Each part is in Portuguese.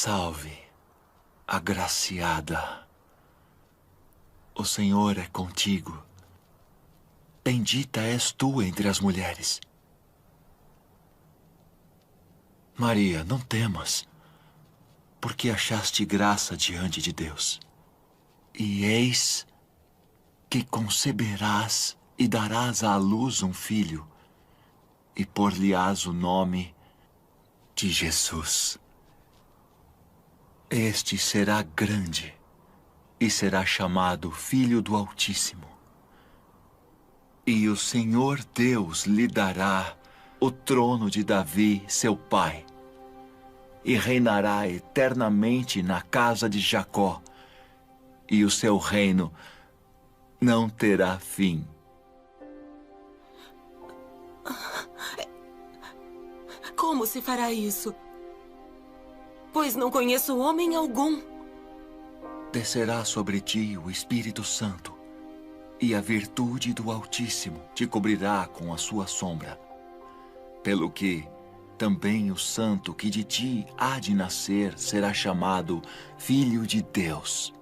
Salve, agraciada. O Senhor é contigo. Bendita és tu entre as mulheres. Maria, não temas, porque achaste graça diante de Deus. E eis que conceberás e darás à luz um filho, e por-lhe-ás o nome de Jesus. Este será grande e será chamado Filho do Altíssimo. E o Senhor Deus lhe dará o trono de Davi, seu pai, e reinará eternamente na casa de Jacó, e o seu reino não terá fim. Como se fará isso? Pois não conheço homem algum. Descerá sobre ti o Espírito Santo, e a virtude do Altíssimo te cobrirá com a sua sombra. Pelo que também o santo que de ti há de nascer será chamado Filho de Deus.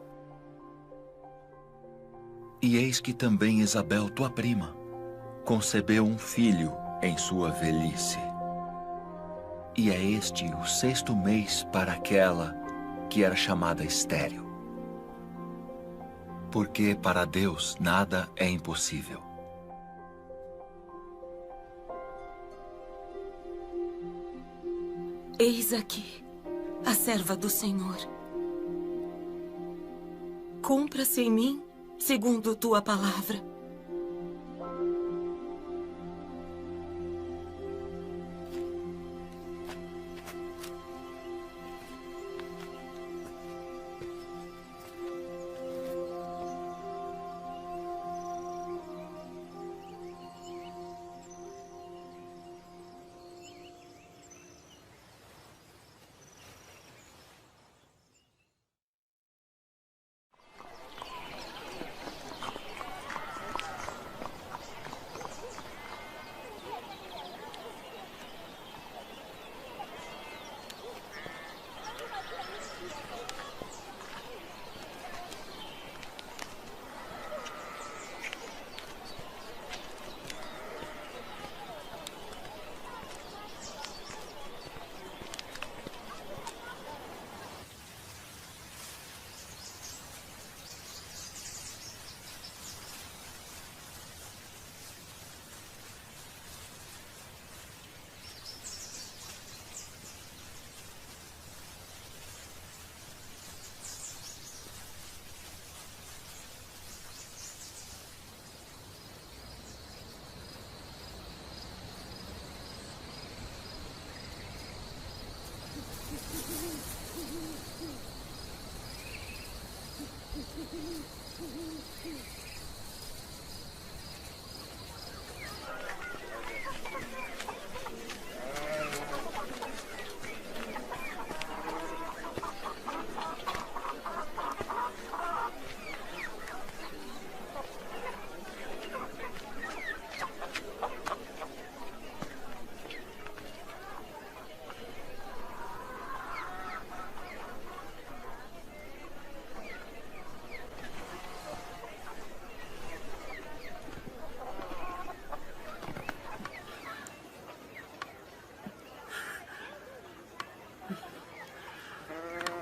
E eis que também Isabel, tua prima, concebeu um filho em sua velhice. E é este o 6º mês para aquela que era chamada estéril. Porque para Deus nada é impossível. Eis aqui a serva do Senhor. Cumpra-se em mim segundo tua palavra.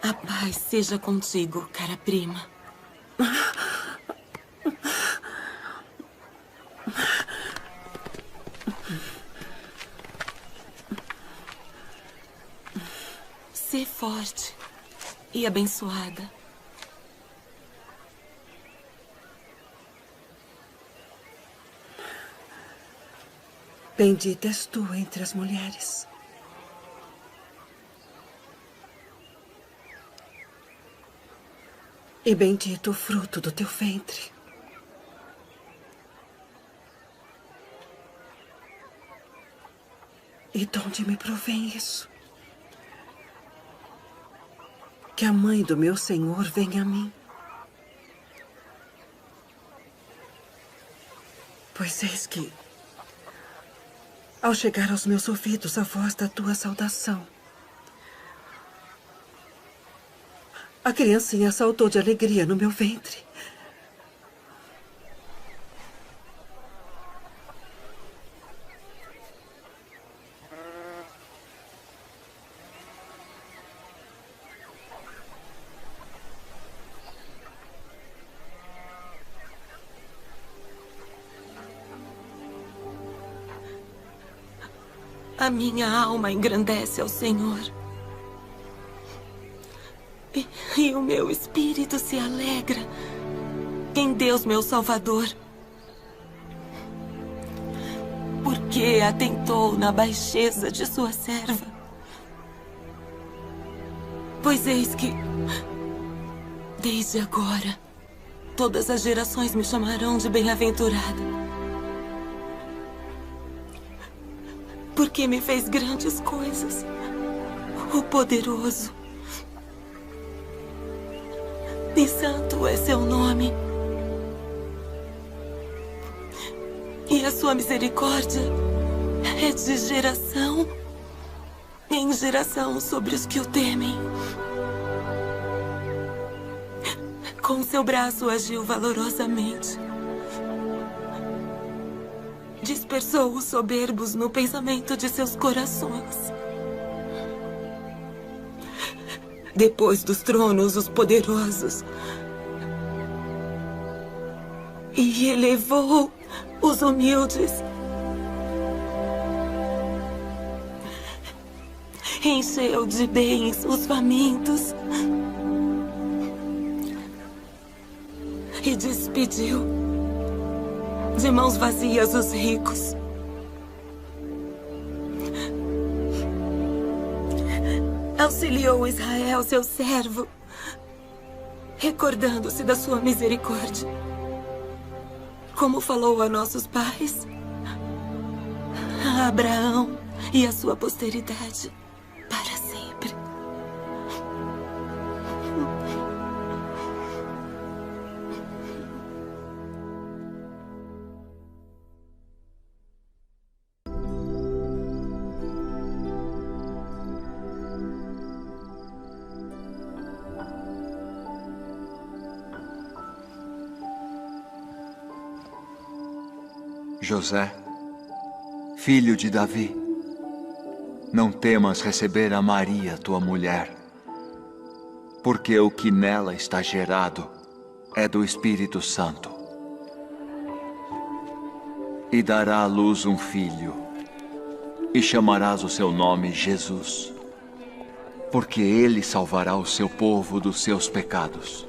A paz seja contigo, cara prima. Sê forte e abençoada. Bendita és tu entre as mulheres. E bendito o fruto do teu ventre. E de onde me provém isso? Que a mãe do meu Senhor venha a mim. Pois eis que, ao chegar aos meus ouvidos a voz da tua saudação, A criancinha saltou de alegria no meu ventre. A minha alma engrandece ao Senhor. E o meu espírito se alegra em Deus, meu Salvador. Porque atentou na baixeza de sua serva. Pois eis que, desde agora, todas as gerações me chamarão de bem-aventurada. Porque me fez grandes coisas, o poderoso. E santo é seu nome. E a sua misericórdia é de geração em geração sobre os que o temem. Com seu braço agiu valorosamente. Dispersou os soberbos no pensamento de seus corações. Depois dos tronos, os poderosos. E elevou os humildes. Encheu de bens os famintos. E despediu de mãos vazias os ricos. Auxiliou Israel, seu servo, recordando-se da sua misericórdia, como falou a nossos pais, a Abraão e a sua posteridade para sempre. José, filho de Davi, não temas receber a Maria, tua mulher, porque o que nela está gerado é do Espírito Santo. E dará à luz um filho, e chamarás o seu nome Jesus, porque ele salvará o seu povo dos seus pecados.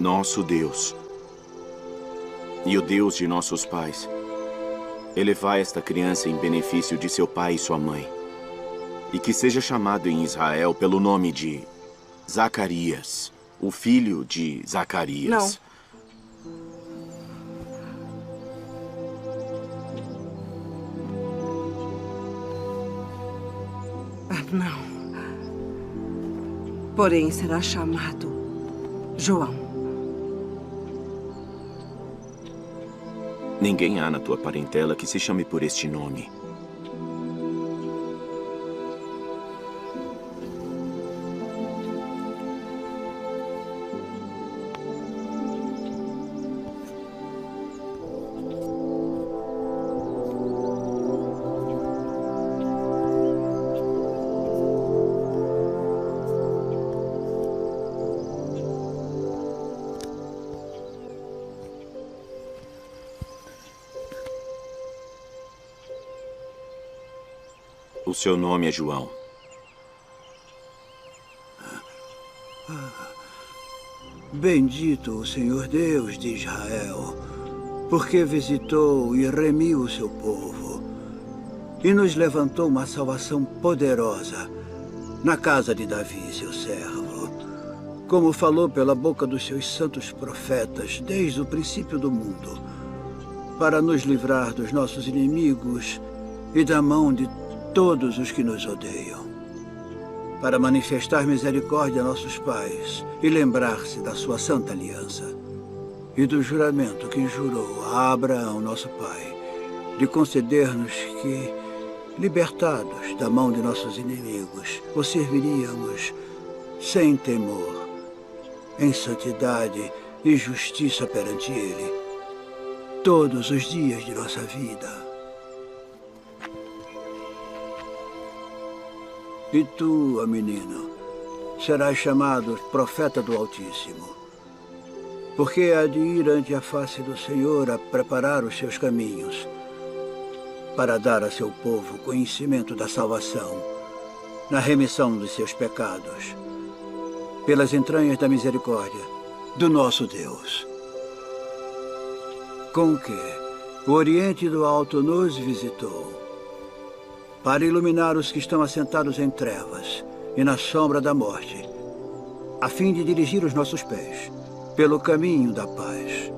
Nosso Deus e o Deus de nossos pais, elevai esta criança em benefício de seu pai e sua mãe, e que seja chamado em Israel pelo nome de Zacarias, o filho de Zacarias. Não. Porém, será chamado João. Ninguém há na tua parentela que se chame por este nome. O seu nome é João. Bendito o Senhor Deus de Israel, porque visitou e remiu o seu povo e nos levantou uma salvação poderosa na casa de Davi, seu servo, como falou pela boca dos seus santos profetas desde o princípio do mundo, para nos livrar dos nossos inimigos e da mão de todos os que nos odeiam, para manifestar misericórdia a nossos pais e lembrar-se da sua santa aliança e do juramento que jurou a Abraão, nosso pai, de conceder-nos que, libertados da mão de nossos inimigos, o serviríamos sem temor, em santidade e justiça perante Ele, todos os dias de nossa vida. E tu, ó menino, serás chamado profeta do Altíssimo, porque há de ir ante a face do Senhor a preparar os seus caminhos, para dar a seu povo conhecimento da salvação, na remissão dos seus pecados, pelas entranhas da misericórdia do nosso Deus. Com que o Oriente do Alto nos visitou, para iluminar os que estão assentados em trevas e na sombra da morte, a fim de dirigir os nossos pés pelo caminho da paz.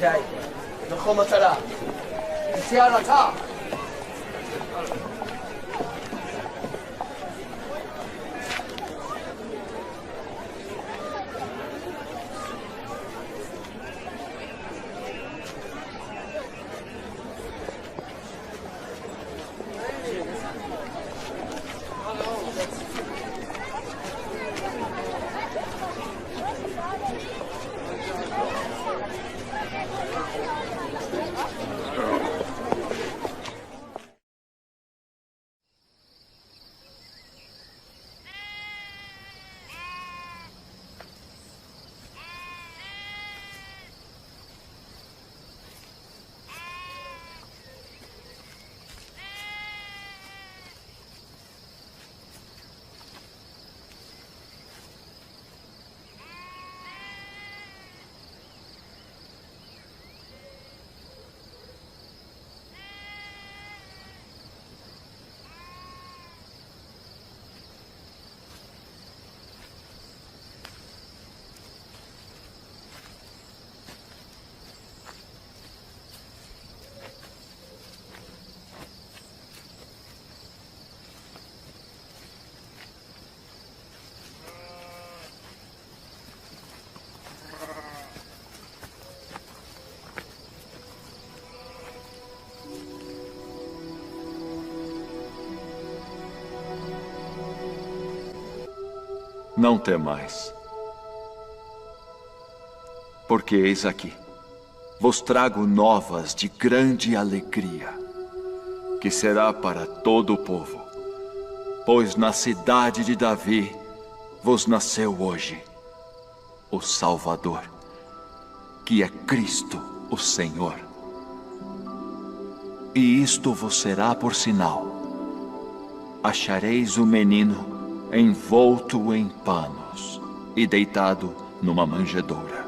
די, נקום מטרה. יציאה רכה. Não temais, porque eis aqui, vos trago novas de grande alegria, que será para todo o povo. pois na cidade de Davi vos nasceu hoje o Salvador, que é Cristo, o Senhor. E isto vos será por sinal: achareis o menino envolto em panos e deitado numa manjedoura.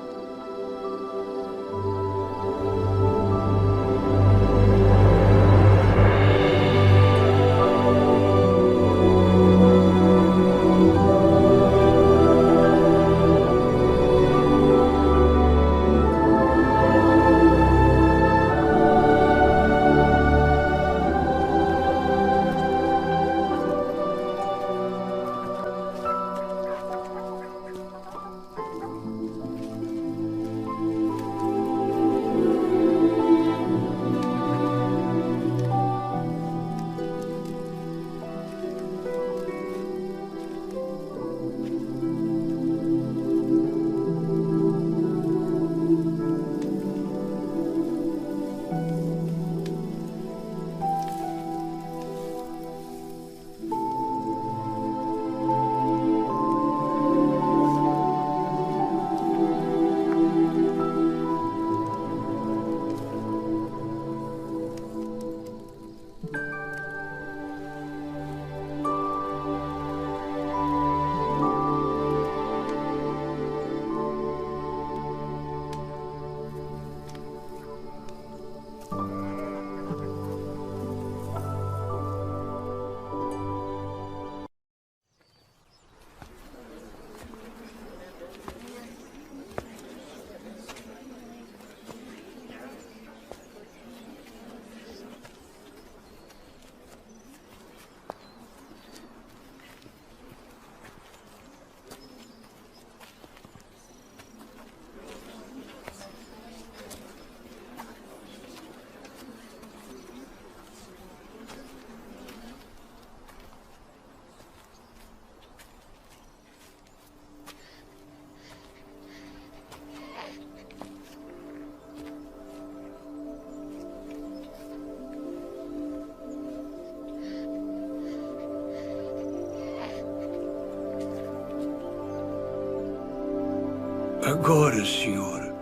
Agora, Senhor,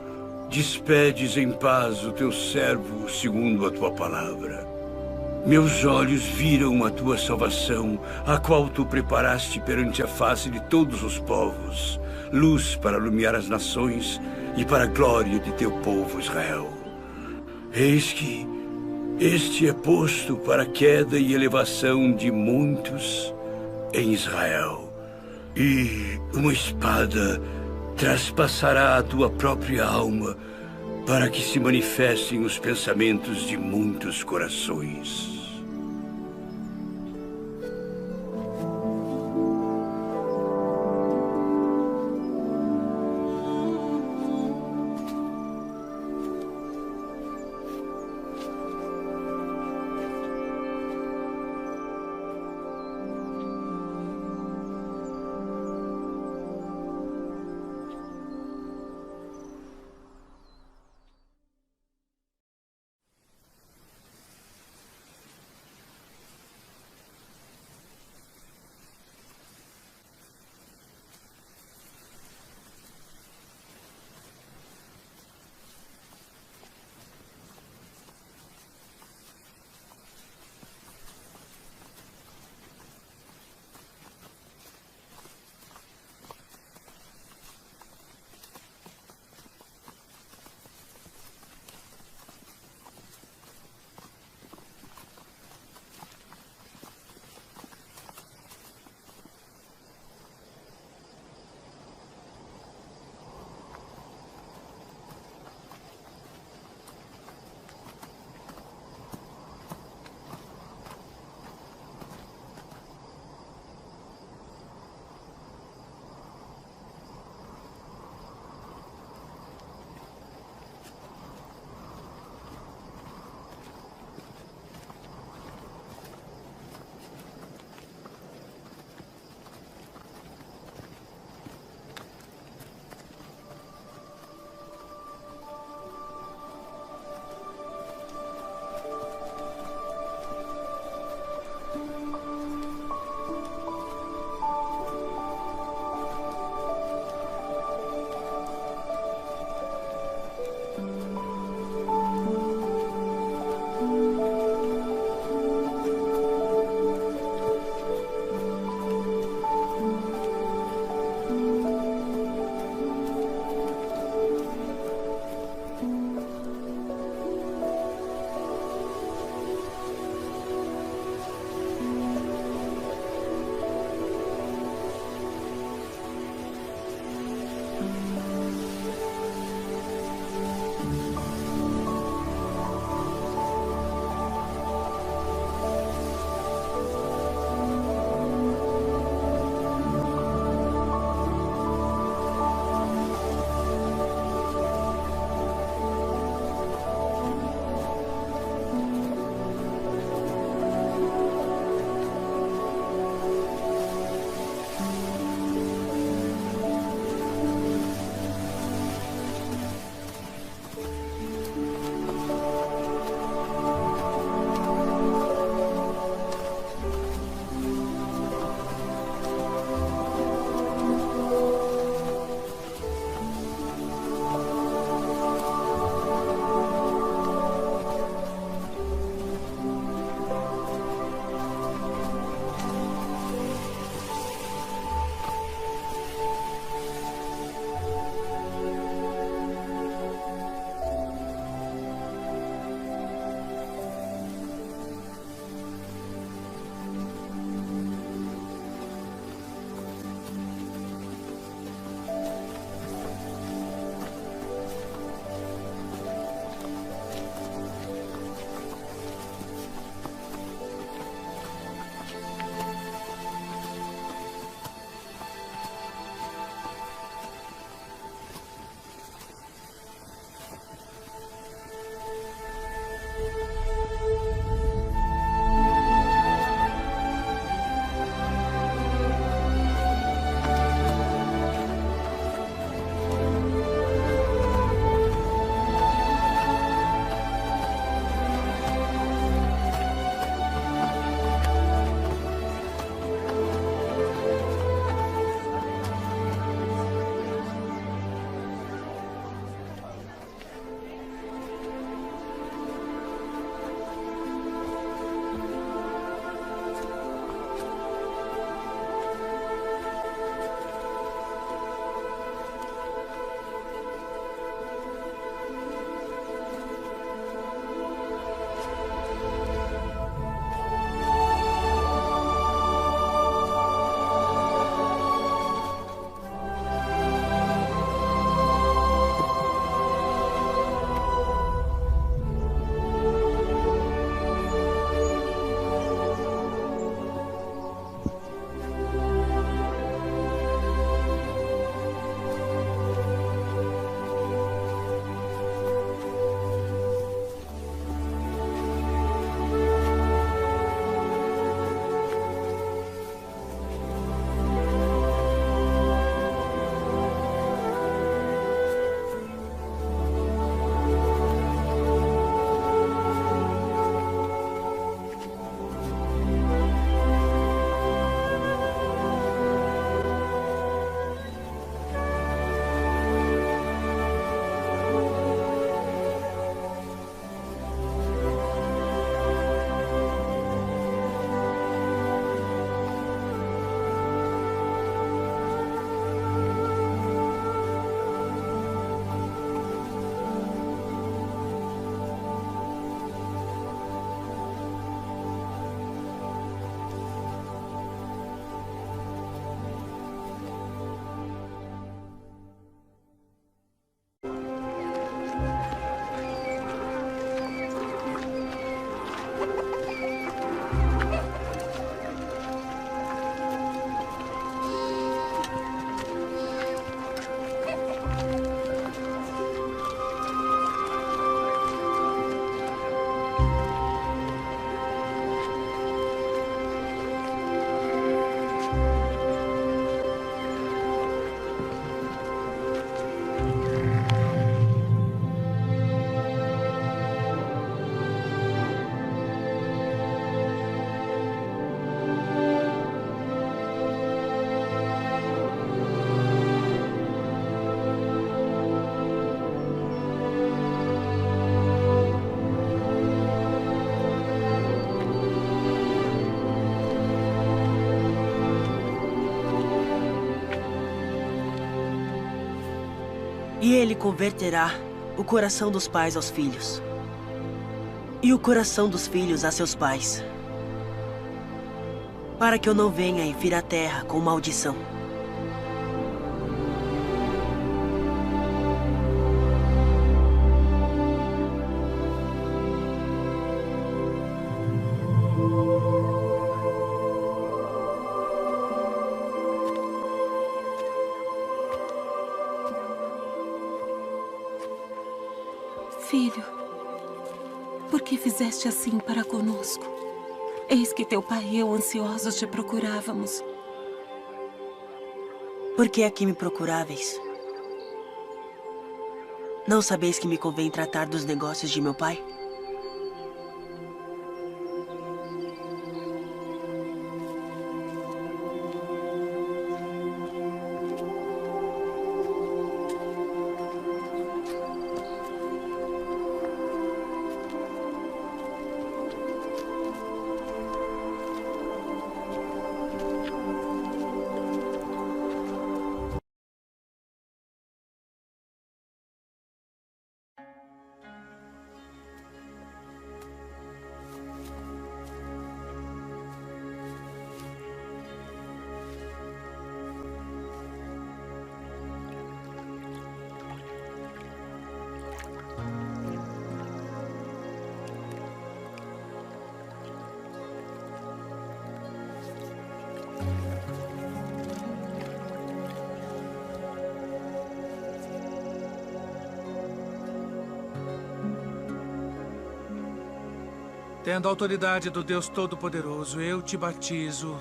despedes em paz o teu servo segundo a tua palavra. Meus olhos viram a tua salvação, a qual tu preparaste perante a face de todos os povos, luz para iluminar as nações e para a glória de teu povo Israel. Eis que este é posto para a queda e elevação de muitos em Israel, e uma espada traspassará a tua própria alma para que se manifestem os pensamentos de muitos corações. E ele converterá o coração dos pais aos filhos, e o coração dos filhos a seus pais, para que eu não venha e fira a terra com maldição. Filho, por que fizeste assim para conosco? Eis que teu pai e eu ansiosos te procurávamos. Por que aqui me procuráveis? Não sabeis que me convém tratar dos negócios de meu pai? Tendo a autoridade do Deus Todo-Poderoso, eu te batizo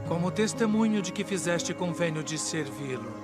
como testemunho de que fizeste convênio de servi-lo.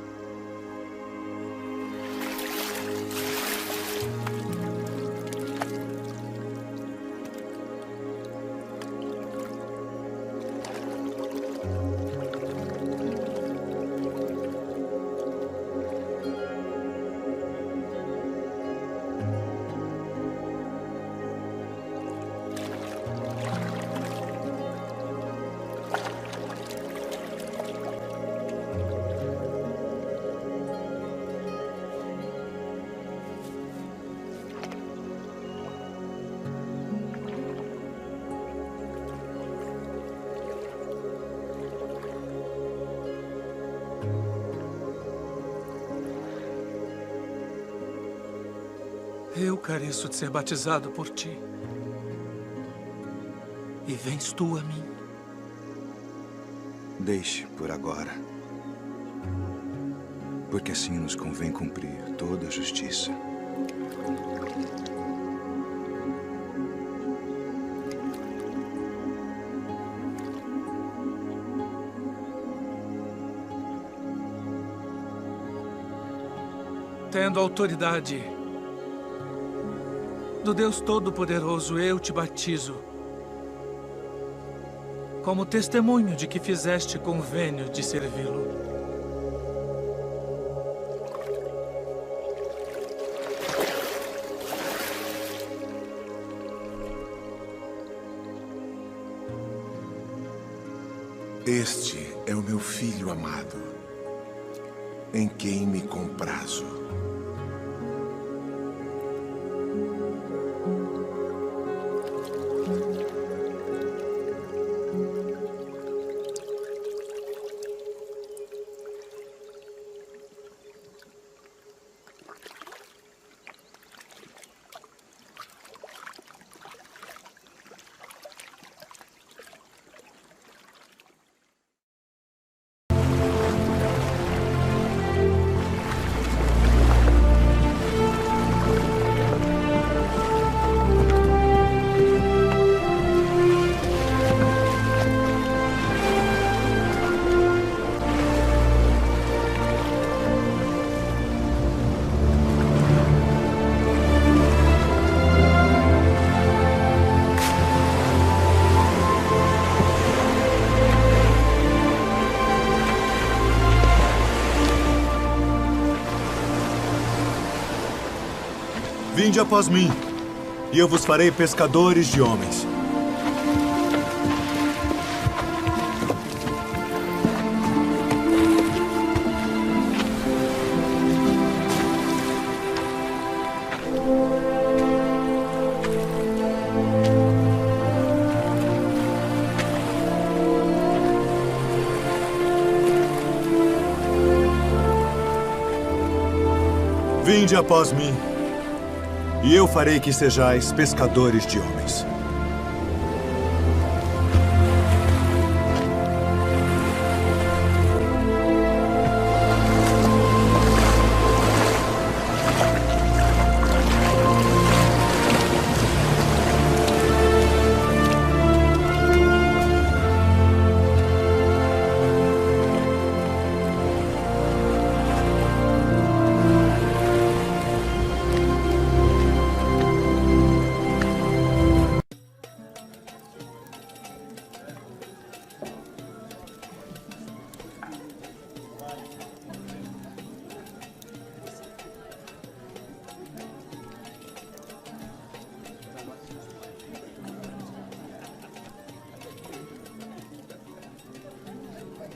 Eu careço de ser batizado por ti. E vens tu a mim. Deixe por agora. Porque assim nos convém cumprir toda a justiça. Tendo autoridade do Deus Todo-Poderoso, eu te batizo como testemunho de que fizeste convênio de servi-lo. Este é o meu filho amado, em quem me comprazo. Vinde após mim, e eu vos farei pescadores de homens. Vinde após mim, e eu farei que sejais pescadores de homens.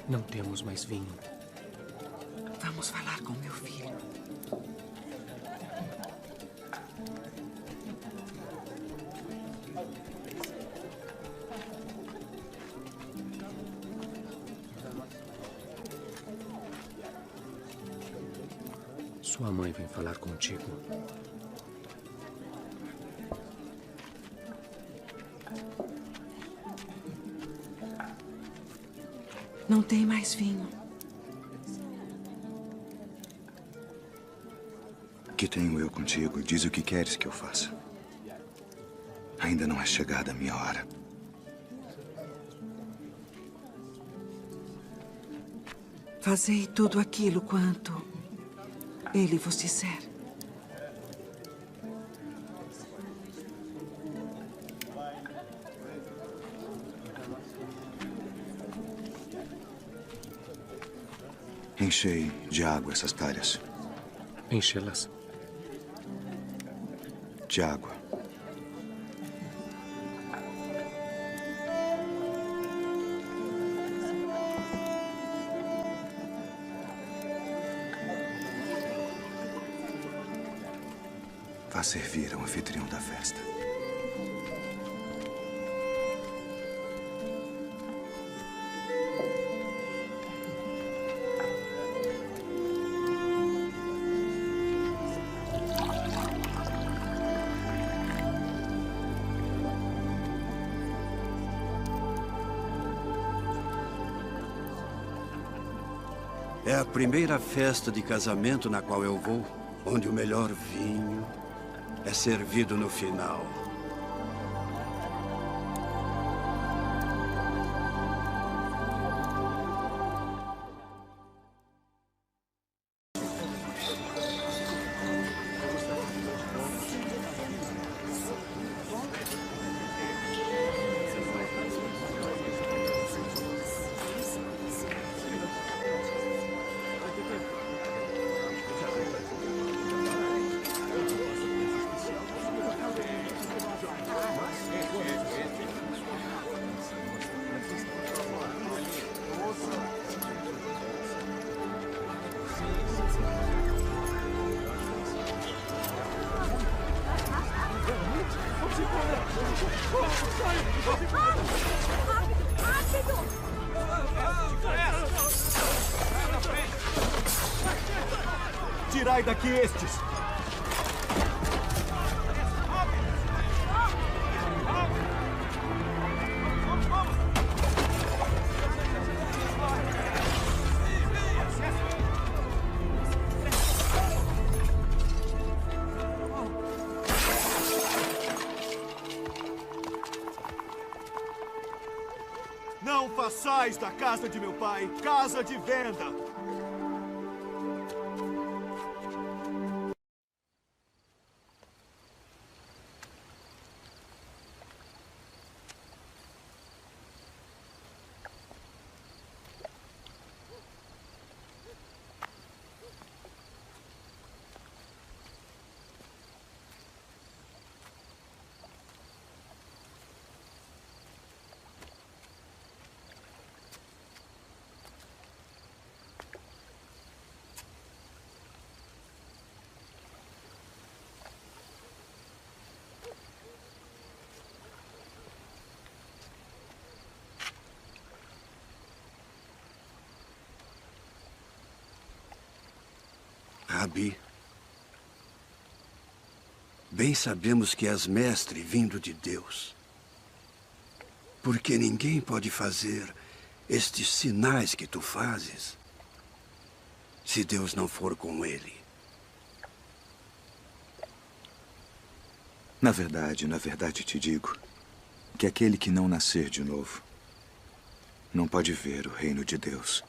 Não temos mais vinho. Vamos falar com meu filho. Sua mãe vem falar contigo. Não tem mais vinho. Que tenho eu contigo? Diz o que queres que eu faça. Ainda não é chegada a minha hora. Fazei tudo aquilo quanto ele vos disser. Enchei de água essas talhas. Enchê-las. De água. Vá servir ao anfitrião da festa. É a primeira festa de casamento na qual eu vou, onde o melhor vinho é servido no final. Tirai daqui estes! Não façais da casa de meu pai casa de venda! Rabi, Bem sabemos que és mestre vindo de Deus. Porque ninguém pode fazer estes sinais que tu fazes se Deus não for com ele. Na verdade te digo que aquele que não nascer de novo não pode ver o reino de Deus.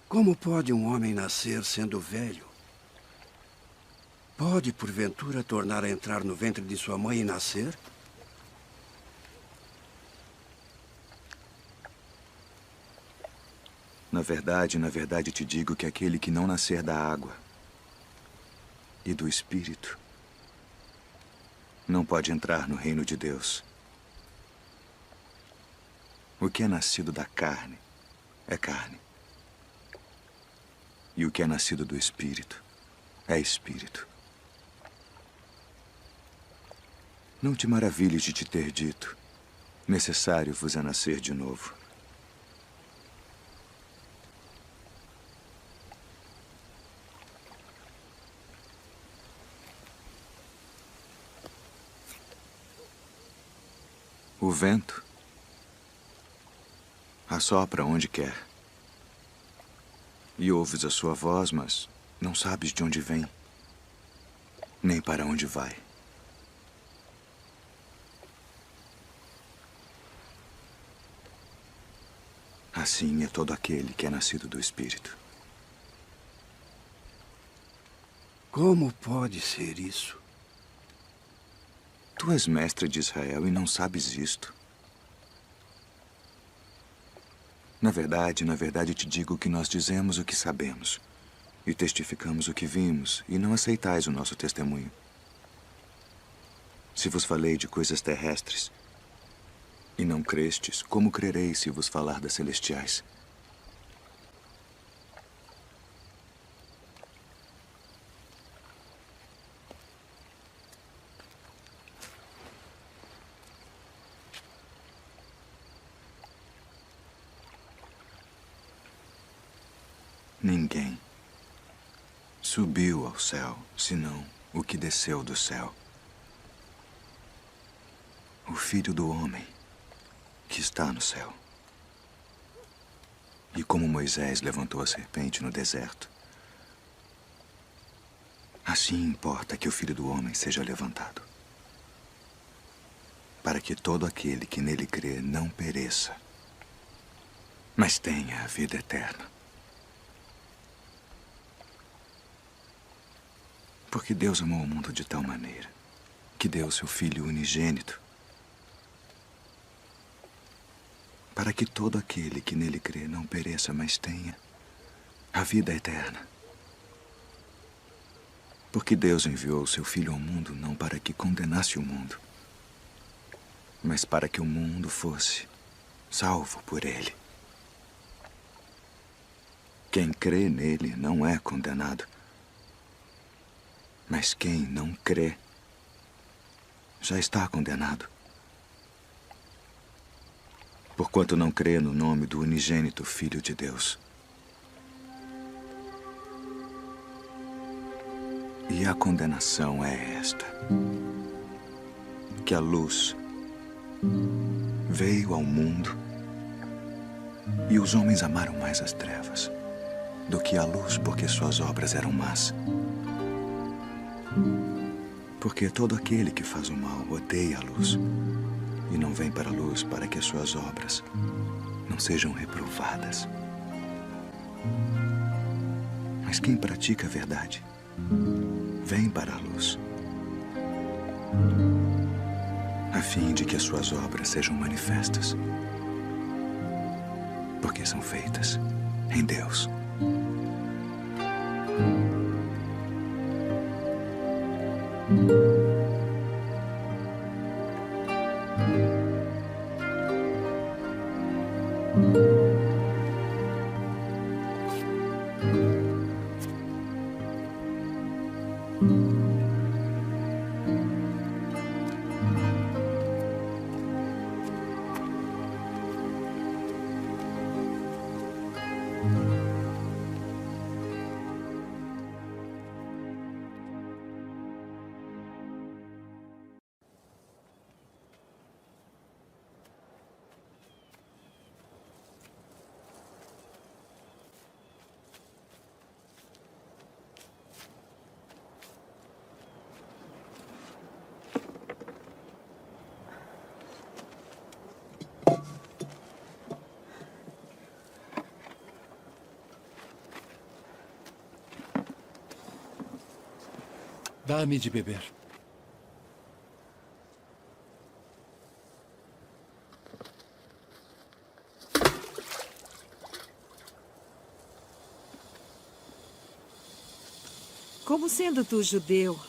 Como pode um homem nascer sendo velho? Pode, porventura, tornar a entrar no ventre de sua mãe e nascer? Na verdade te digo que aquele que não nascer da água e do Espírito não pode entrar no reino de Deus. O que é nascido da carne é carne. E o que é nascido do Espírito é Espírito. Não te maravilhes de te ter dito: necessário vos é nascer de novo. O vento assopra onde quer. E ouves a sua voz, mas não sabes de onde vem, nem para onde vai. Assim é todo aquele que é nascido do Espírito. Como pode ser isso? Tu és mestre de Israel e não sabes isto. Na verdade te digo que nós dizemos o que sabemos e testificamos o que vimos, e não aceitais o nosso testemunho. Se vos falei de coisas terrestres e não crestes, como crereis se vos falar das celestiais? Ninguém subiu ao céu, senão o que desceu do céu. O Filho do Homem que está no céu. E como Moisés levantou a serpente no deserto, assim importa que o Filho do Homem seja levantado, para que todo aquele que nele crê não pereça, mas tenha a vida eterna. Porque Deus amou o mundo de tal maneira que deu seu Filho unigênito, para que todo aquele que nele crê não pereça, mas tenha a vida eterna. Porque Deus enviou seu Filho ao mundo não para que condenasse o mundo, mas para que o mundo fosse salvo por ele. Quem crê nele não é condenado, mas quem não crê já está condenado, porquanto não crê no nome do unigênito Filho de Deus. E a condenação é esta: que a luz veio ao mundo e os homens amaram mais as trevas do que a luz, porque suas obras eram más. Porque todo aquele que faz o mal odeia a luz e não vem para a luz, para que as suas obras não sejam reprovadas. Mas quem pratica a verdade vem para a luz, a fim de que as suas obras sejam manifestas, porque são feitas em Deus. Dá-me de beber. Como sendo tu judeu,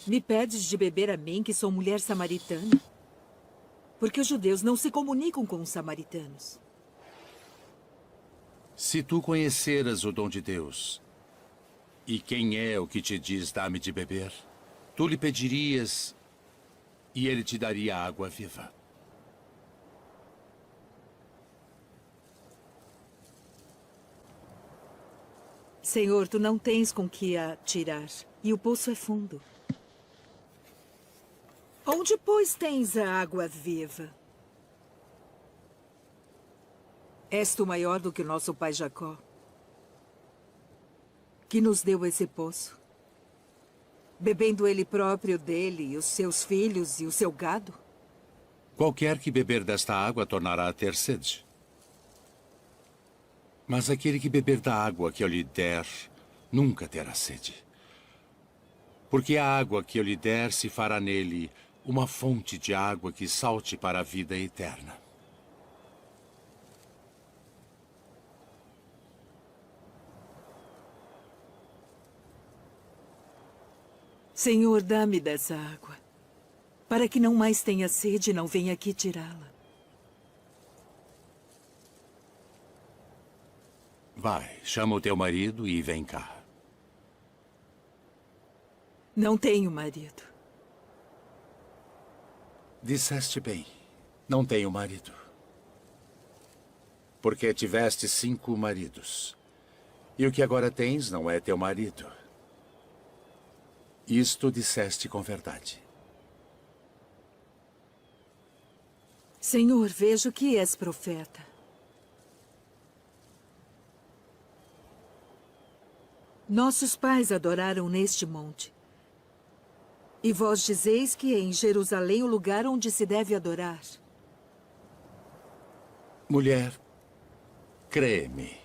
me pedes de beber a mim, que sou mulher samaritana? Porque os judeus não se comunicam com os samaritanos. Se tu conheceras o dom de Deus, e quem é o que te diz dá-me de beber, tu lhe pedirias e ele te daria água viva. Senhor, tu não tens com que a tirar, e o poço é fundo. Onde, pois, tens a água viva? És tu maior do que o nosso pai Jacó, que nos deu esse poço, bebendo ele próprio dele, e os seus filhos e o seu gado? Qualquer que beber desta água tornará a ter sede. Mas aquele que beber da água que eu lhe der, nunca terá sede. Porque a água que eu lhe der se fará nele uma fonte de água que salte para a vida eterna. Senhor, dá-me dessa água, para que não mais tenha sede e não venha aqui tirá-la. Vai, chama o teu marido e vem cá. Não tenho marido. Disseste bem, não tenho marido. Porque tiveste 5 maridos. E o que agora tens não é teu marido. Isto disseste com verdade. Senhor, vejo que és profeta. Nossos pais adoraram neste monte. E vós dizeis que é em Jerusalém o lugar onde se deve adorar. Mulher, crê-me,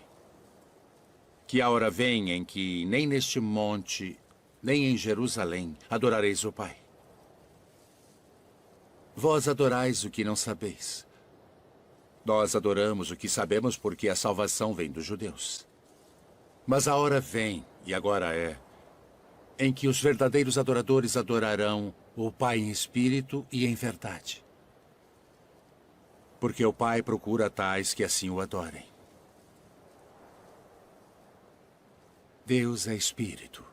que a hora vem em que nem neste monte, nem em Jerusalém adorareis o Pai. Vós adorais o que não sabeis. Nós adoramos o que sabemos porque a salvação vem dos judeus. Mas a hora vem, e agora é, em que os verdadeiros adoradores adorarão o Pai em espírito e em verdade. Porque o Pai procura tais que assim o adorem. Deus é espírito.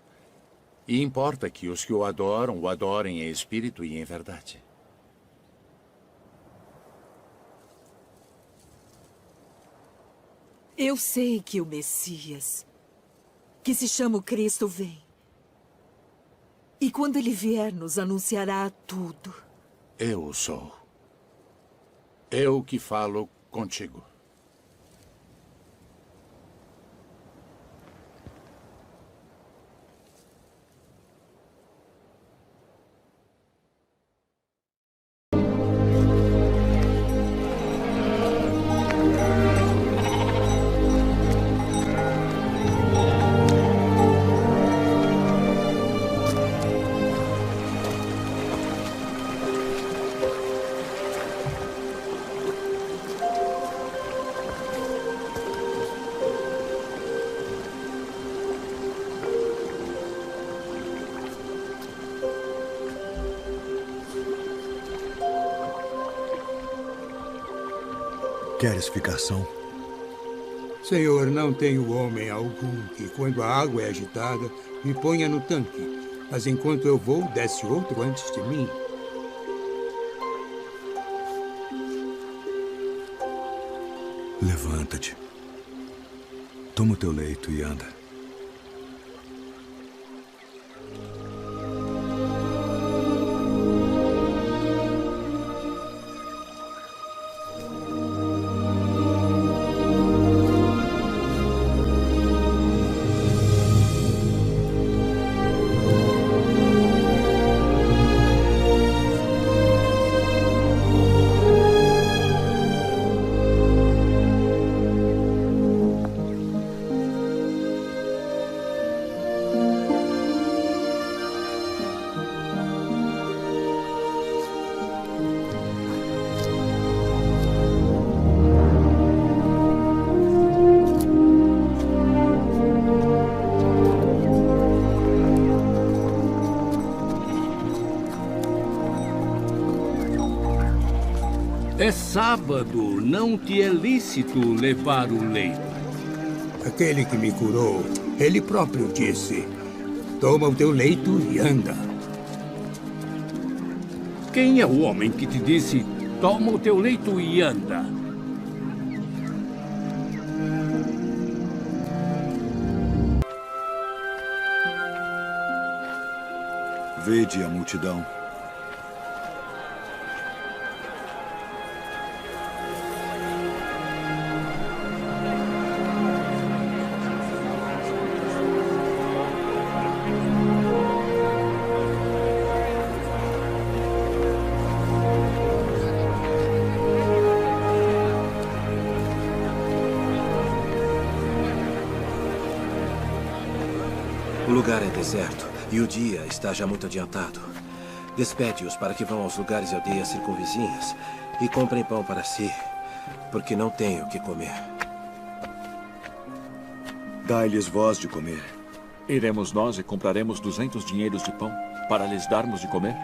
E importa que os que o adorem em espírito e em verdade. Eu sei que o Messias, que se chama o Cristo, vem. E quando ele vier, nos anunciará tudo. Eu sou. Eu que falo contigo. Queres ficar são? Senhor, não tenho homem algum que, quando a água é agitada, me ponha no tanque. Mas enquanto eu vou, desce outro antes de mim. Levanta-te. Toma o teu leito e anda. sábado não te é lícito levar o leito. Aquele que me curou, ele próprio disse: toma o teu leito e anda. Quem é o homem que te disse: toma o teu leito e anda? Vede a multidão. O lugar é deserto e o dia está já muito adiantado. Despede-os para que vão aos lugares e aldeias circunvizinhas e comprem pão para si, porque não têm o que comer. Dai-lhes voz de comer. Iremos nós e compraremos 200 dinheiros de pão para lhes darmos de comer?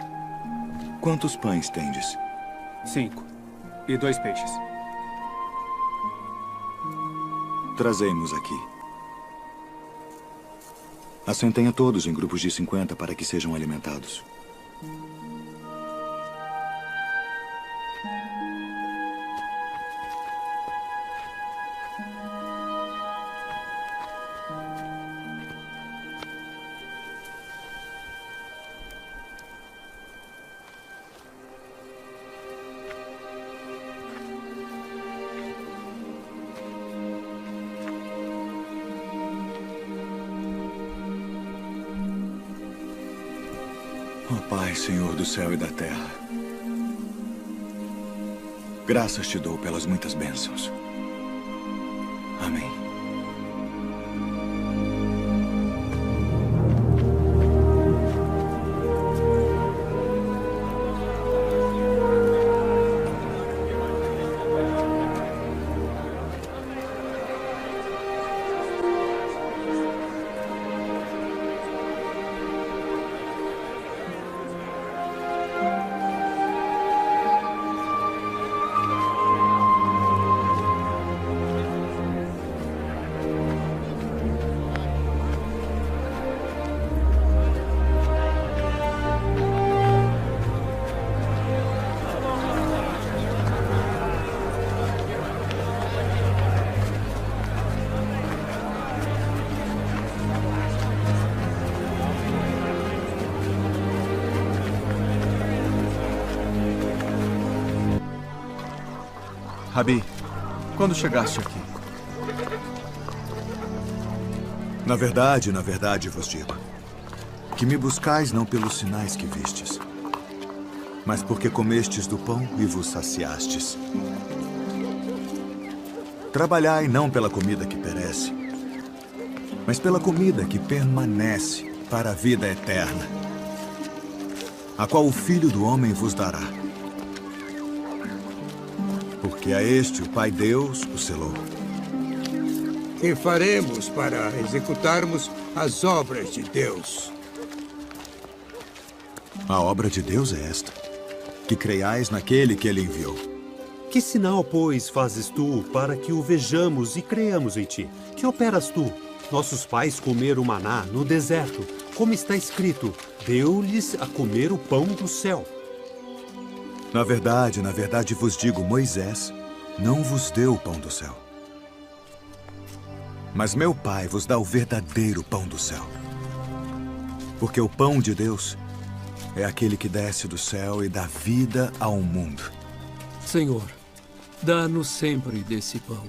Quantos pães tendes? 5. E 2 peixes. Trazei-nos aqui. Assentem a todos em grupos de 50 para que sejam alimentados. Ó Pai, Senhor do céu e da terra, graças te dou pelas muitas bênçãos. Amém. Rabi, quando chegaste aqui? Na verdade vos digo, que me buscais não pelos sinais que vistes, mas porque comestes do pão e vos saciastes. Trabalhai não pela comida que perece, mas pela comida que permanece para a vida eterna, a qual o Filho do Homem vos dará. Porque a este o Pai Deus o selou. E faremos para executarmos as obras de Deus. A obra de Deus é esta, que creiais naquele que ele enviou. Que sinal, pois, fazes tu para que o vejamos e creiamos em ti? Que operas tu? Nossos pais comeram maná no deserto, como está escrito, deu-lhes a comer o pão do céu. Na verdade vos digo, Moisés não vos deu o pão do céu. Mas meu Pai vos dá o verdadeiro pão do céu. Porque o pão de Deus é aquele que desce do céu e dá vida ao mundo. Senhor, dá-nos sempre desse pão.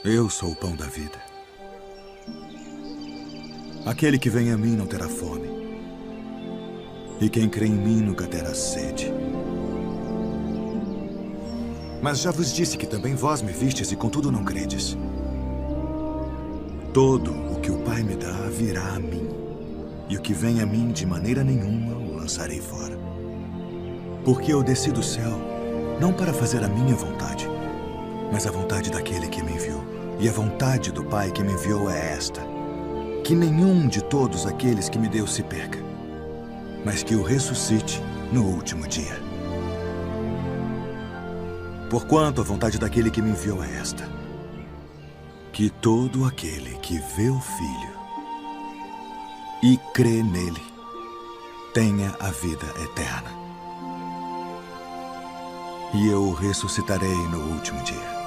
Eu sou o pão da vida. Aquele que vem a mim não terá fome. E quem crê em mim nunca terá sede. Mas já vos disse que também vós me vistes e contudo não credes. Todo o que o Pai me dá virá a mim. E o que vem a mim de maneira nenhuma o lançarei fora. Porque eu desci do céu não para fazer a minha vontade, mas a vontade daquele que me enviou. E a vontade do Pai que me enviou é esta: que nenhum de todos aqueles que me deu se perca, mas que o ressuscite no último dia. Porquanto a vontade daquele que me enviou é esta: que todo aquele que vê o Filho e crê nele tenha a vida eterna. E eu o ressuscitarei no último dia.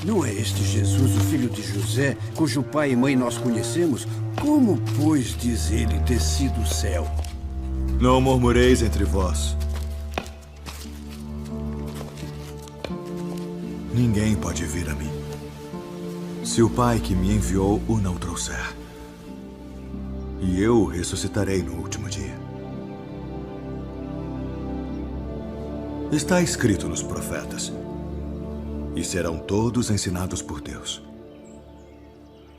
Não é este Jesus, o filho de José, cujo pai e mãe nós conhecemos? Como, pois, diz ele desci do céu? Não murmureis entre vós. Ninguém pode vir a mim se o Pai que me enviou o não trouxer. E eu o ressuscitarei no último dia. Está escrito nos profetas: e serão todos ensinados por Deus.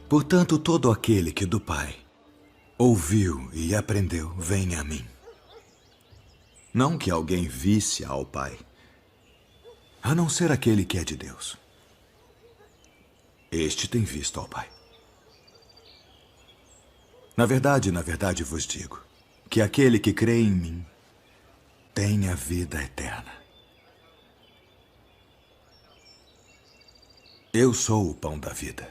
Portanto, todo aquele que do Pai ouviu e aprendeu, vem a mim. Não que alguém visse ao Pai, a não ser aquele que é de Deus. Este tem visto ao Pai. Na verdade vos digo que aquele que crê em mim tem a vida eterna. Eu sou o pão da vida.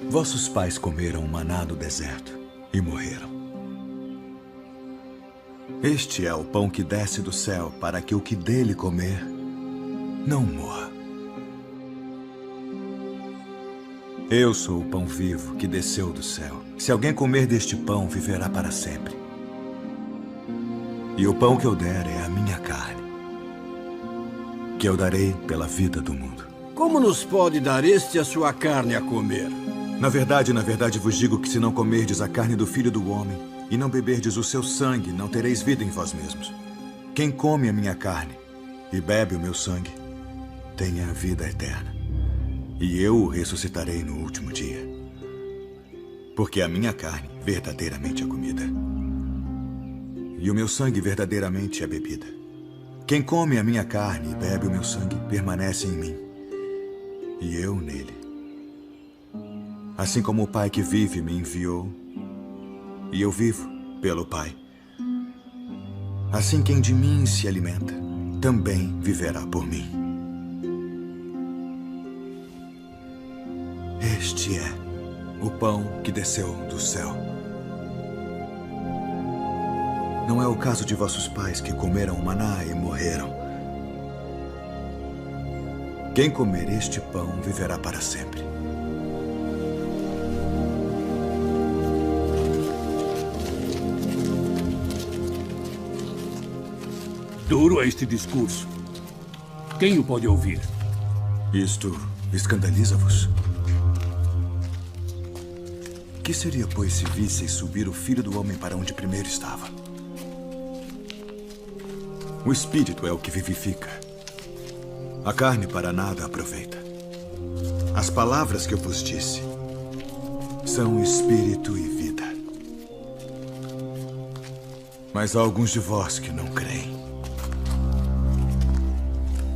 Vossos pais comeram maná no deserto e morreram. Este é o pão que desce do céu, para que o que dele comer não morra. Eu sou o pão vivo que desceu do céu. Se alguém comer deste pão, viverá para sempre. E o pão que eu der é a minha carne, que eu darei pela vida do mundo. Como nos pode dar este a sua carne a comer? Na verdade vos digo que se não comerdes a carne do Filho do Homem e não beberdes o seu sangue, não tereis vida em vós mesmos. Quem come a minha carne e bebe o meu sangue, tem a vida eterna. E eu o ressuscitarei no último dia. Porque a minha carne verdadeiramente é comida, e o meu sangue verdadeiramente é bebida. Quem come a minha carne e bebe o meu sangue permanece em mim, e eu nele. Assim como o Pai que vive me enviou, e eu vivo pelo Pai, assim quem de mim se alimenta também viverá por mim. Este é o pão que desceu do céu. Não é o caso de vossos pais que comeram maná e morreram. Quem comer este pão viverá para sempre. Duro é este discurso. Quem o pode ouvir? Isto escandaliza-vos? Que seria, pois, se visseis subir o Filho do Homem para onde primeiro estava? O Espírito é o que vivifica. A carne para nada aproveita. As palavras que eu vos disse são Espírito e vida. Mas há alguns de vós que não creem.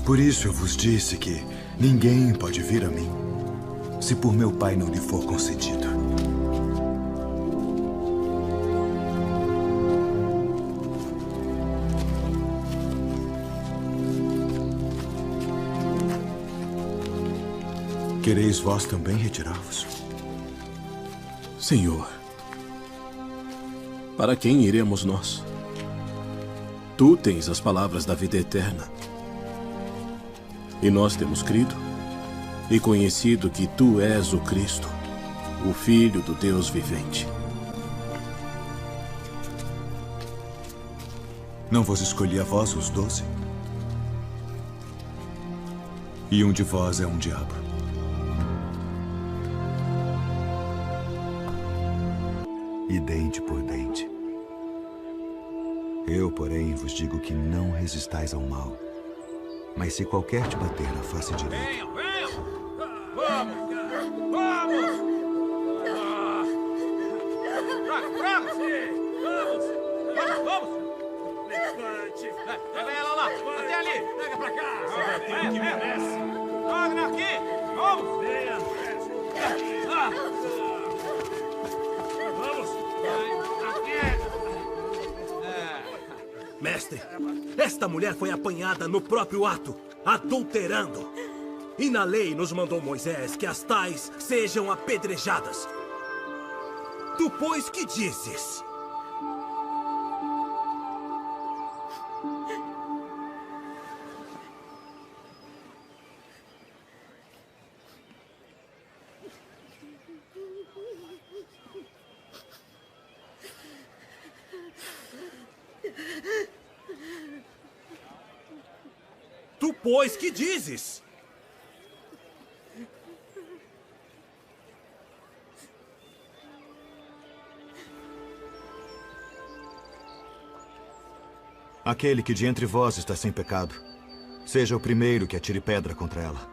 Por isso eu vos disse que ninguém pode vir a mim se por meu Pai não lhe for concedido. Quereis vós também retirar-vos? Senhor, para quem iremos nós? Tu tens as palavras da vida eterna. E nós temos crido e conhecido que Tu és o Cristo, o Filho do Deus vivente. Não vos escolhi a vós os 12? E um de vós é um diabo. E dente por dente. Eu, porém, vos digo que não resistais ao mal. Mas se qualquer te bater na face direita... Venham, venham! Vamos! Vamos! Traga, vamos! Vamos! Levante! Pega ela lá! Até ali! Pega pra cá! Vem! Joga aqui! Vamos! Venha! Mestre, esta mulher foi apanhada no próprio ato, adulterando. E na lei nos mandou Moisés que as tais sejam apedrejadas. Tu, pois, que dizes? Tu, pois, que dizes? Aquele que de entre vós está sem pecado, seja o primeiro que atire pedra contra ela.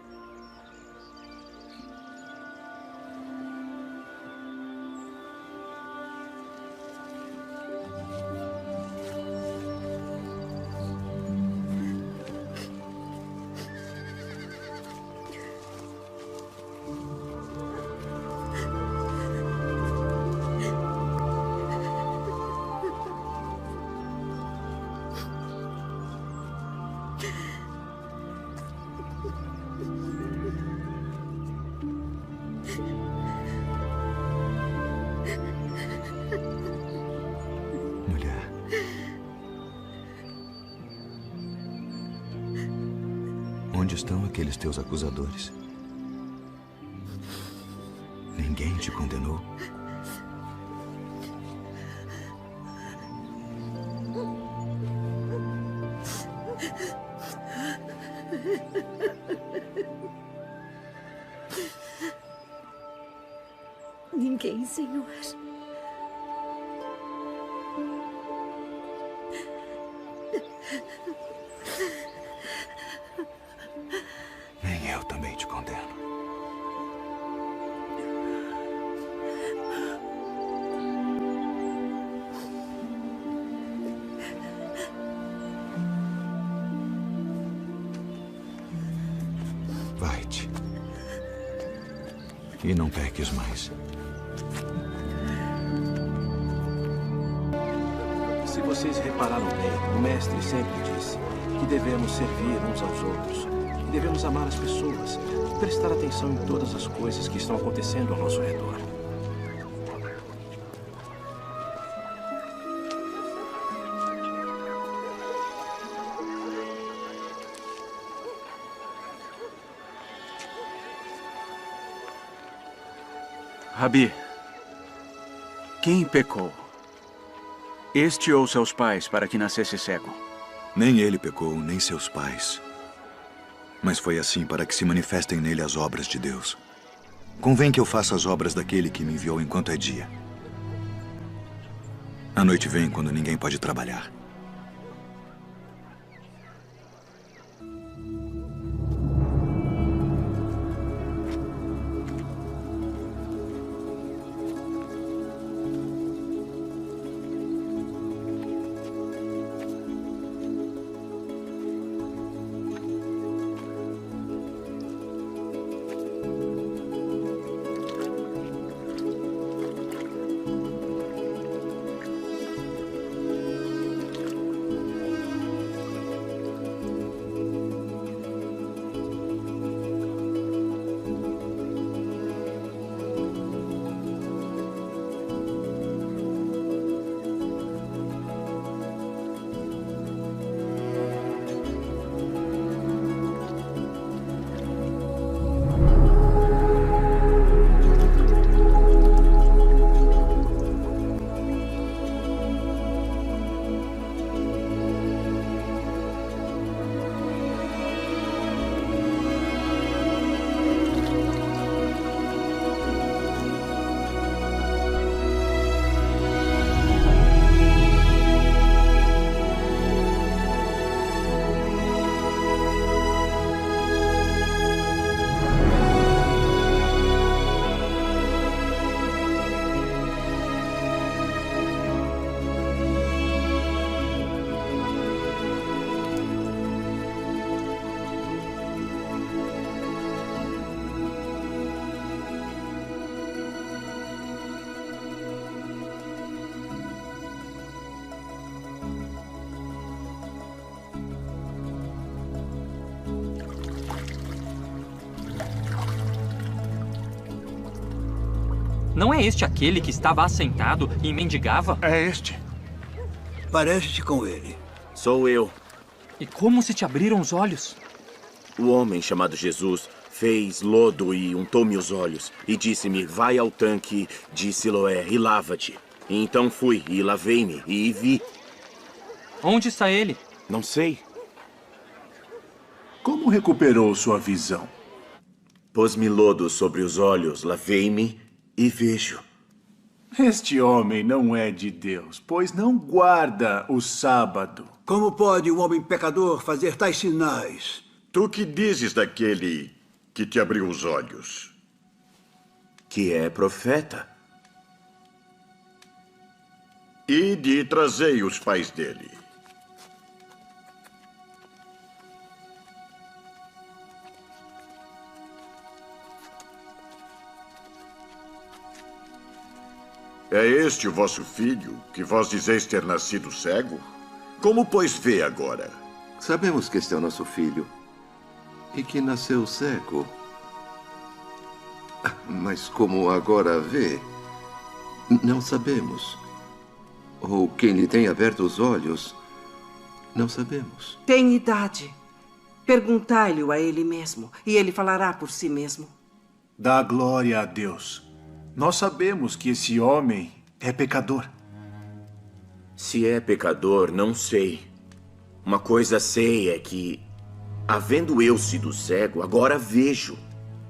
Onde estão aqueles teus acusadores? Ninguém te condenou? Ninguém, Senhor. Nem eu também te condeno. Vai-te. E não peques mais. Se vocês repararam bem, o mestre sempre disse que devemos servir uns aos outros, que devemos amar as pessoas e prestar atenção em todas as coisas que estão acontecendo ao nosso redor. Rabi, quem pecou? Este ou seus pais para que nascesse cego? Nem ele pecou, nem seus pais. Mas foi assim para que se manifestem nele as obras de Deus. Convém que eu faça as obras daquele que me enviou enquanto é dia. A noite vem quando ninguém pode trabalhar. Não é este aquele que estava assentado e mendigava? É este. Parece-te com ele. Sou eu. E como se te abriram os olhos? O homem chamado Jesus fez lodo e untou-me os olhos e disse-me, vai ao tanque de Siloé e lava-te. E então fui e lavei-me e vi. Onde está ele? Não sei. Como recuperou sua visão? Pôs-me lodo sobre os olhos, lavei-me e vejo. Este homem não é de Deus, pois não guarda o sábado. Como pode um homem pecador fazer tais sinais? Tu que dizes daquele que te abriu os olhos? Que é profeta. Ide e trazei os pais dele. É este o vosso filho, que vós dizeis ter nascido cego? Como, pois, vê agora? Sabemos que este é o nosso filho e que nasceu cego. Mas como agora vê, não sabemos. Ou quem lhe tem aberto os olhos, não sabemos. Tem idade. Perguntai-lhe a ele mesmo, e ele falará por si mesmo. Dá glória a Deus. Nós sabemos que esse homem é pecador. Se é pecador, não sei. Uma coisa sei é que, havendo eu sido cego, agora vejo.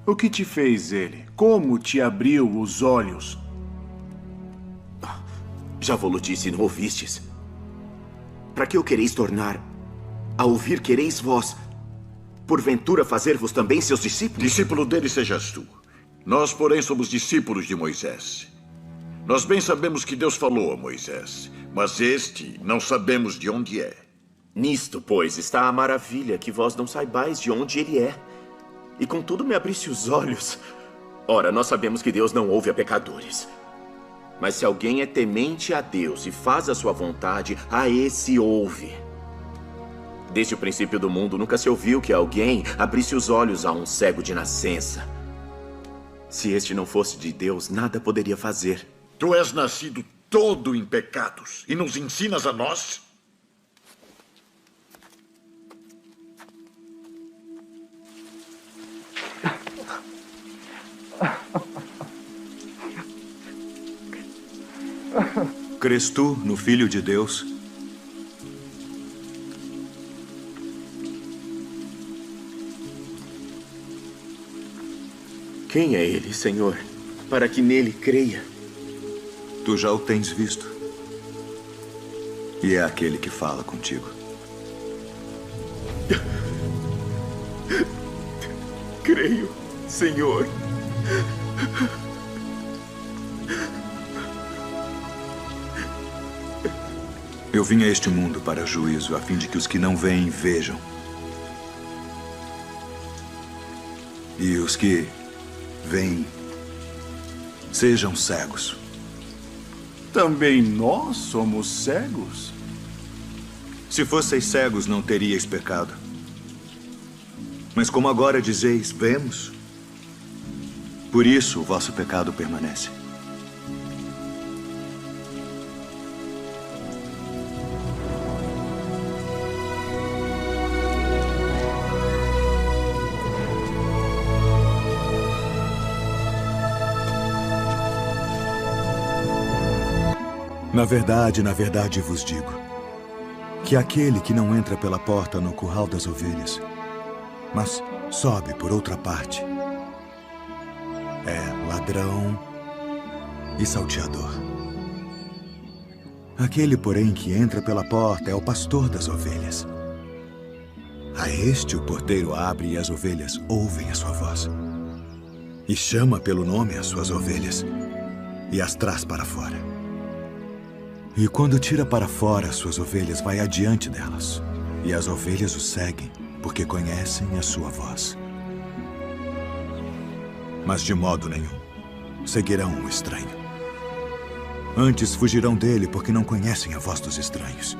O que te fez ele? Como te abriu os olhos? Já vou-lo disse e não ouvistes. Para que o quereis tornar? A ouvir quereis vós, porventura fazer-vos também seus discípulos? Discípulo dele sejas tu. Nós, porém, somos discípulos de Moisés. Nós bem sabemos que Deus falou a Moisés, mas este não sabemos de onde é. Nisto, pois, está a maravilha, que vós não saibais de onde ele é. E contudo me abriste os olhos. Ora, nós sabemos que Deus não ouve a pecadores. Mas se alguém é temente a Deus e faz a sua vontade, a esse ouve. Desde o princípio do mundo, nunca se ouviu que alguém abrisse os olhos a um cego de nascença. Se este não fosse de Deus, nada poderia fazer. Tu és nascido todo em pecados e nos ensinas a nós? Crês tu no Filho de Deus? Quem é ele, Senhor, para que nele creia? Tu já o tens visto. E é aquele que fala contigo. Creio, Senhor. Eu vim a este mundo para juízo, a fim de que os que não veem, vejam. E os que veem, sejam cegos. Também nós somos cegos? Se fosseis cegos, não teríeis pecado. Mas como agora dizeis, vemos, por isso o vosso pecado permanece. Na verdade vos digo, que aquele que não entra pela porta no curral das ovelhas, mas sobe por outra parte, é ladrão e salteador. Aquele, porém, que entra pela porta é o pastor das ovelhas. A este o porteiro abre e as ovelhas ouvem a sua voz. E chama pelo nome as suas ovelhas e as traz para fora. E quando tira para fora as suas ovelhas, vai adiante delas. E as ovelhas o seguem, porque conhecem a sua voz. Mas de modo nenhum seguirão o estranho. Antes fugirão dele, porque não conhecem a voz dos estranhos.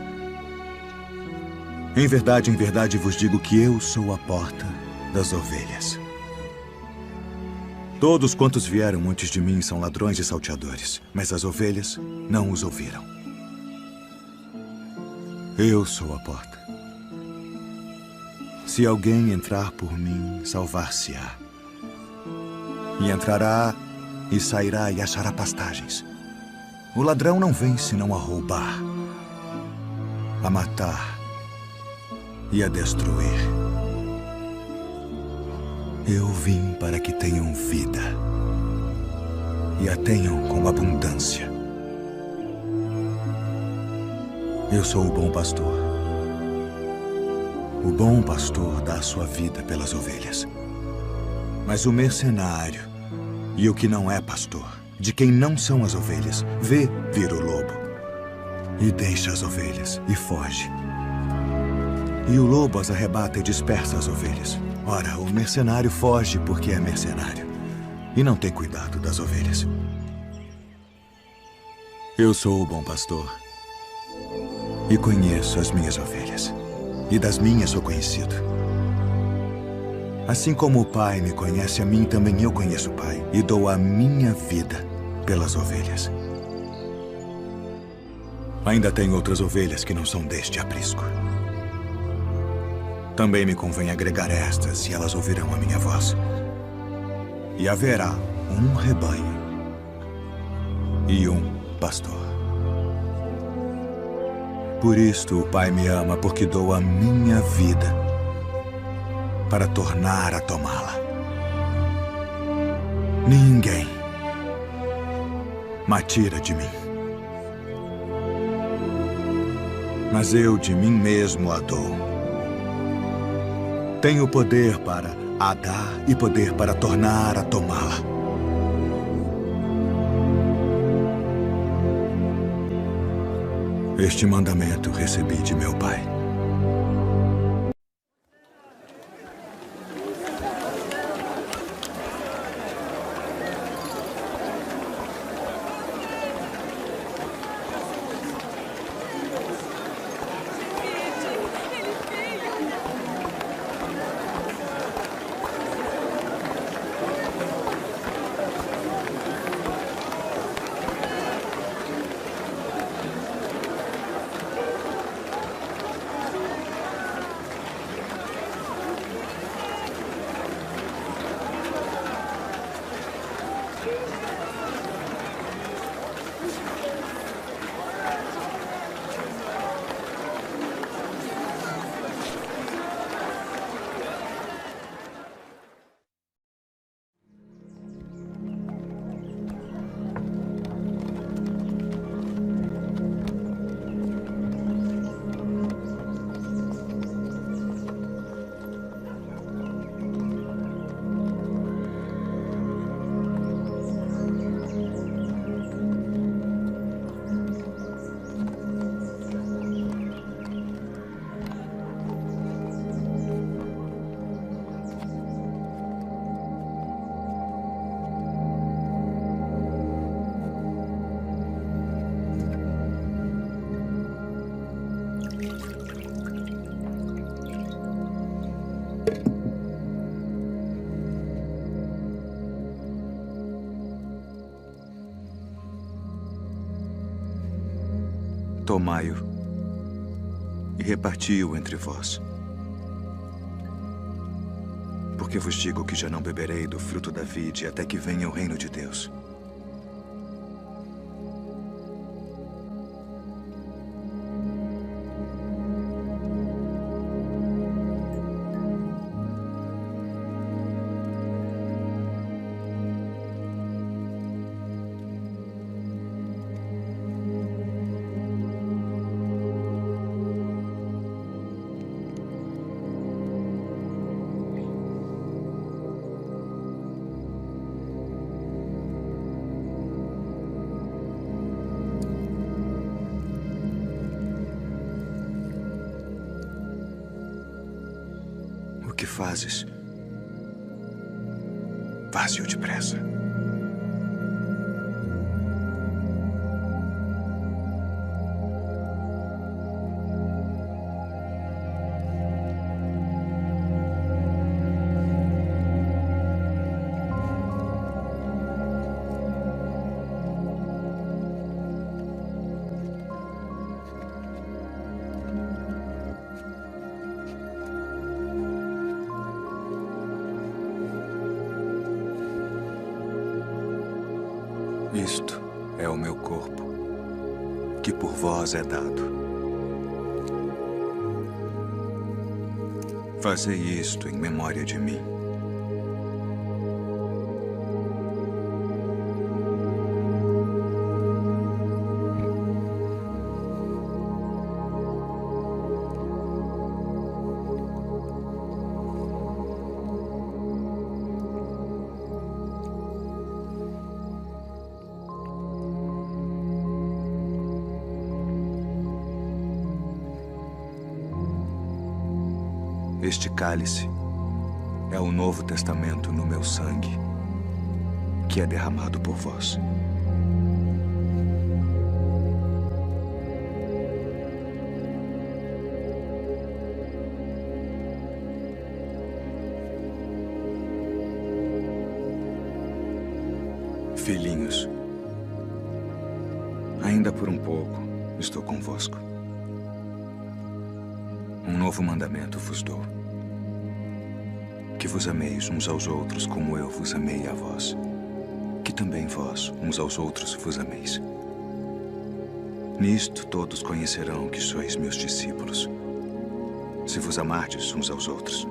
Em verdade vos digo que eu sou a porta das ovelhas. Todos quantos vieram antes de mim são ladrões e salteadores, mas as ovelhas não os ouviram. Eu sou a porta. Se alguém entrar por mim, salvar-se-á. E entrará e sairá e achará pastagens. O ladrão não vem senão a roubar, a matar e a destruir. Eu vim para que tenham vida e a tenham com abundância. Eu sou o bom pastor. O bom pastor dá a sua vida pelas ovelhas. Mas o mercenário e o que não é pastor, de quem não são as ovelhas, vê vir o lobo e deixa as ovelhas e foge. E o lobo as arrebata e dispersa as ovelhas. Ora, o mercenário foge porque é mercenário e não tem cuidado das ovelhas. Eu sou o bom pastor e conheço as minhas ovelhas, e das minhas sou conhecido. Assim como o Pai me conhece a mim, também eu conheço o Pai e dou a minha vida pelas ovelhas. Ainda tenho outras ovelhas que não são deste aprisco. Também me convém agregar estas, e elas ouvirão a minha voz. E haverá um rebanho e um pastor. Por isto o Pai me ama, porque dou a minha vida para tornar a tomá-la. Ninguém me tira de mim, mas eu de mim mesmo a dou. Tenho poder para a dar e poder para tornar a tomá-la. Este mandamento recebi de meu Pai. Tomai-o e reparti-o entre vós. Porque vos digo que já não beberei do fruto da vide até que venha o reino de Deus. O que fazes? Faze-o depressa. Isto é o meu corpo, que por vós é dado. Fazei isto em memória de mim. Este cálice é o Novo Testamento no meu sangue, que é derramado por vós. Filhinhos, ainda por um pouco estou convosco. Um novo mandamento vos dou: que vos ameis uns aos outros como eu vos amei a vós, que também vós uns aos outros vos ameis. Nisto todos conhecerão que sois meus discípulos, se vos amardes uns aos outros.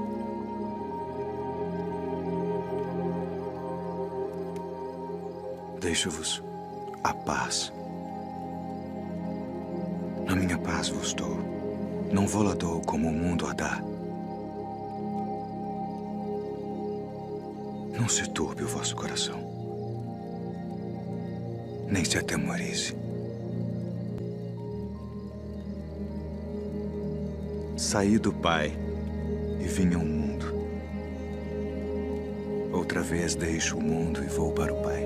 Deixo-vos a paz. A minha paz vos dou. Não vou-la dou como o mundo a dá. Não se turbe o vosso coração, nem se atemorize. Saí do Pai e vim ao mundo. Outra vez deixo o mundo e vou para o Pai.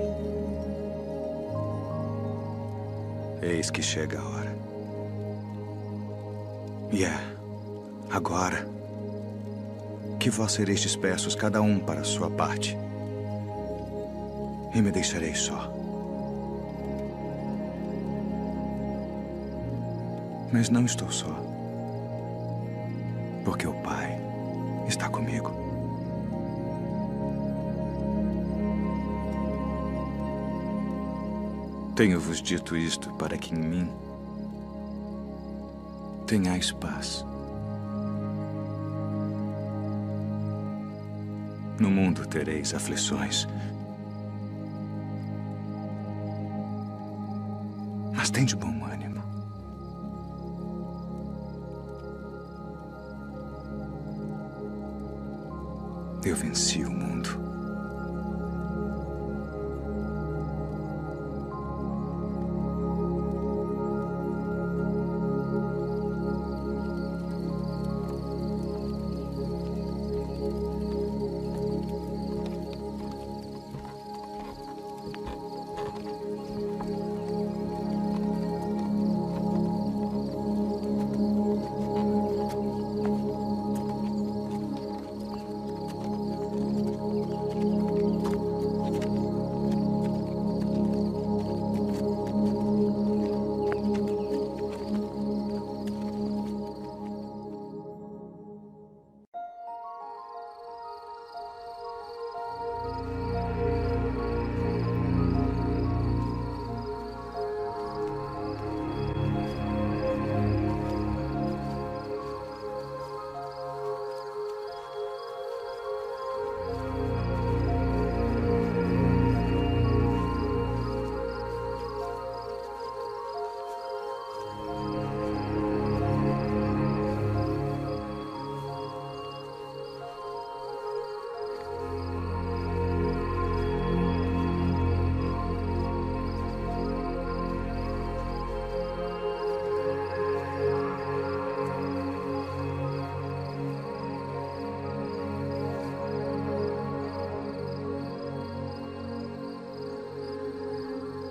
Eis que chega a hora. E agora, que vós sereis dispersos, cada um para a sua parte, e me deixareis só. Mas não estou só, porque o Pai está comigo. Tenho-vos dito isto para que em mim tenhais paz. No mundo tereis aflições, mas tende bom ânimo. Eu venci o mundo.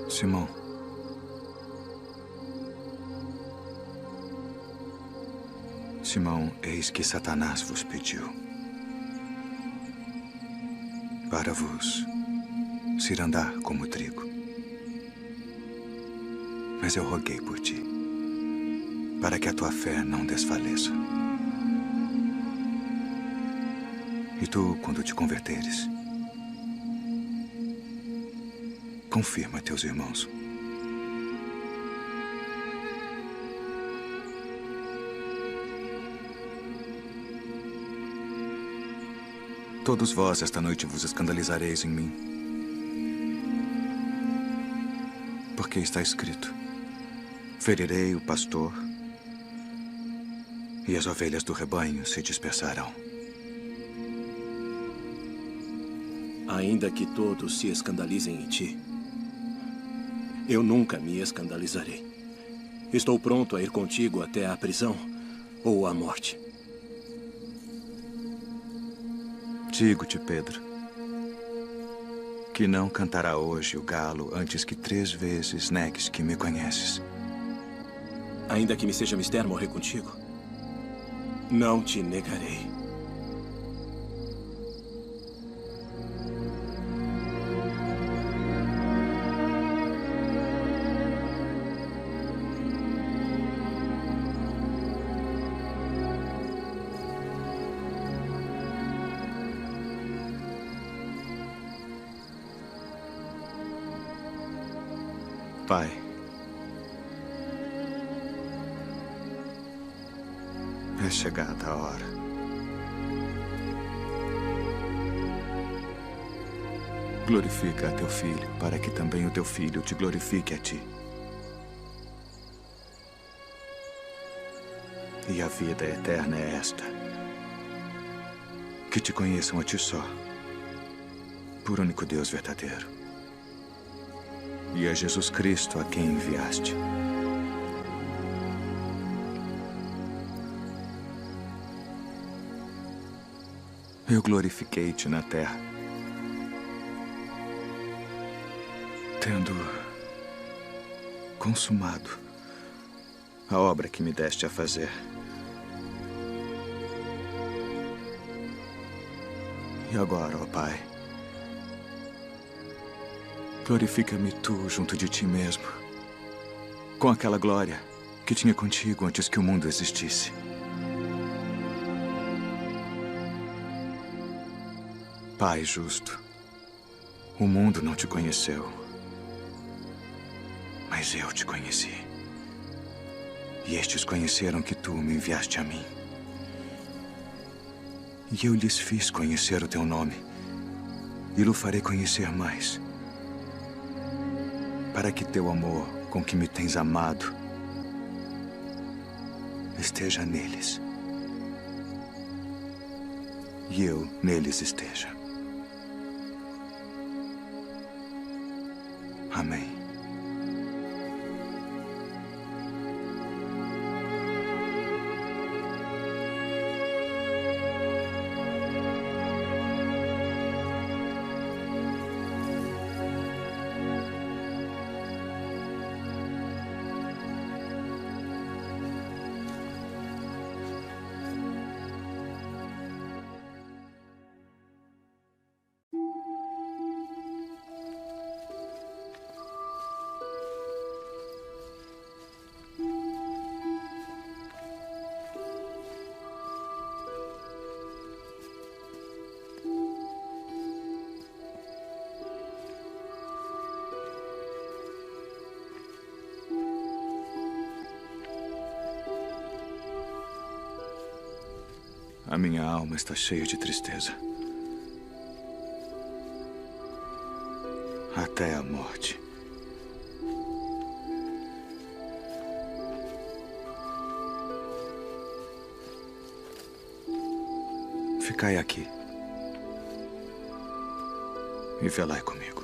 Simão, Simão, eis que Satanás vos pediu para vos cirandar como trigo. Mas eu roguei por ti, para que a tua fé não desfaleça. E tu, quando te converteres, confirma teus irmãos. Todos vós esta noite vos escandalizareis em mim. Porque está escrito: ferirei o pastor e as ovelhas do rebanho se dispersarão. Ainda que todos se escandalizem em ti, eu nunca me escandalizarei. Estou pronto a ir contigo até a prisão ou a morte. Digo-te, Pedro, que não cantará hoje o galo antes que 3 vezes negues que me conheces. Ainda que me seja mister morrer contigo, não te negarei. Pai, é chegada a hora. Glorifica a teu filho, para que também o teu filho te glorifique a ti. E a vida eterna é esta: que te conheçam a ti só, por único Deus verdadeiro, e a Jesus Cristo a quem enviaste. Eu glorifiquei-te na terra, tendo consumado a obra que me deste a fazer. E agora, ó Pai, glorifica-me tu junto de ti mesmo, com aquela glória que tinha contigo antes que o mundo existisse. Pai justo, o mundo não te conheceu, mas eu te conheci. E estes conheceram que tu me enviaste a mim. E eu lhes fiz conhecer o teu nome, e o farei conhecer mais, para que teu amor com que me tens amado esteja neles, e eu neles esteja. Amém. A minha alma está cheia de tristeza, até a morte. Ficai aqui e velai comigo.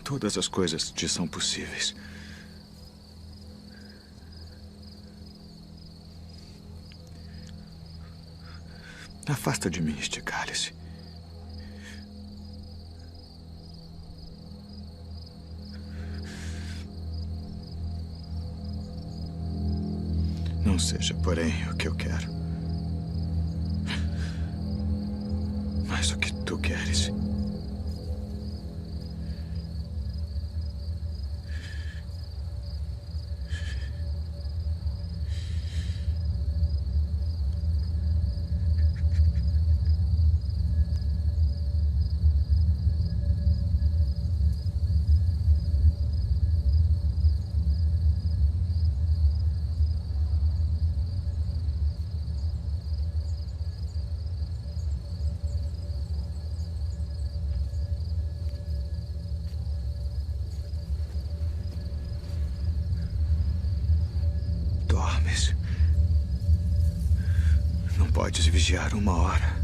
Todas as coisas te são possíveis. Afasta de mim este cálice. Não seja, porém, o que eu quero, mas o que tu queres. Dormes. Não podes vigiar 1 hora.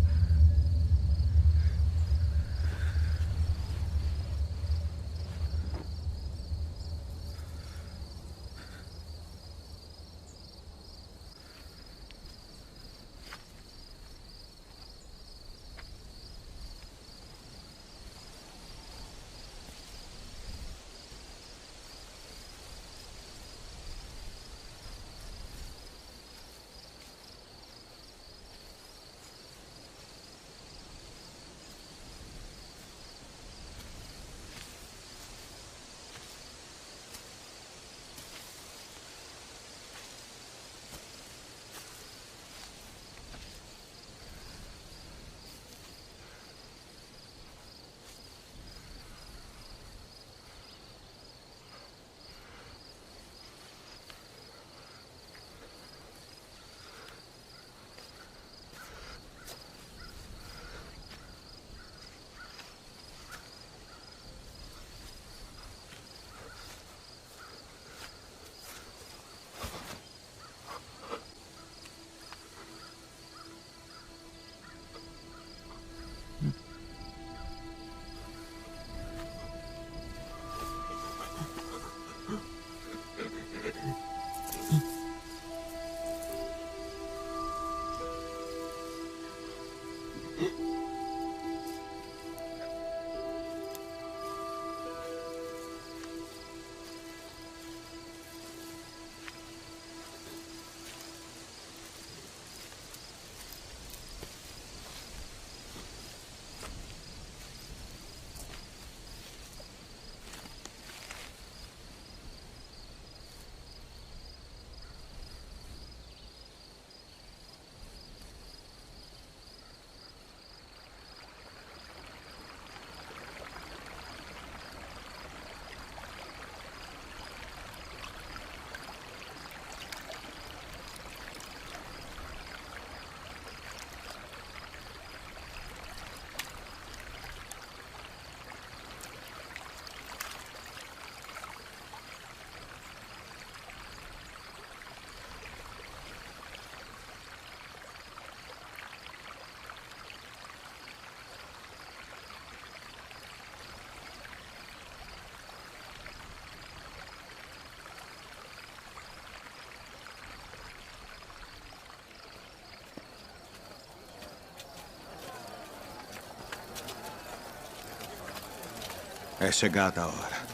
É chegada a hora.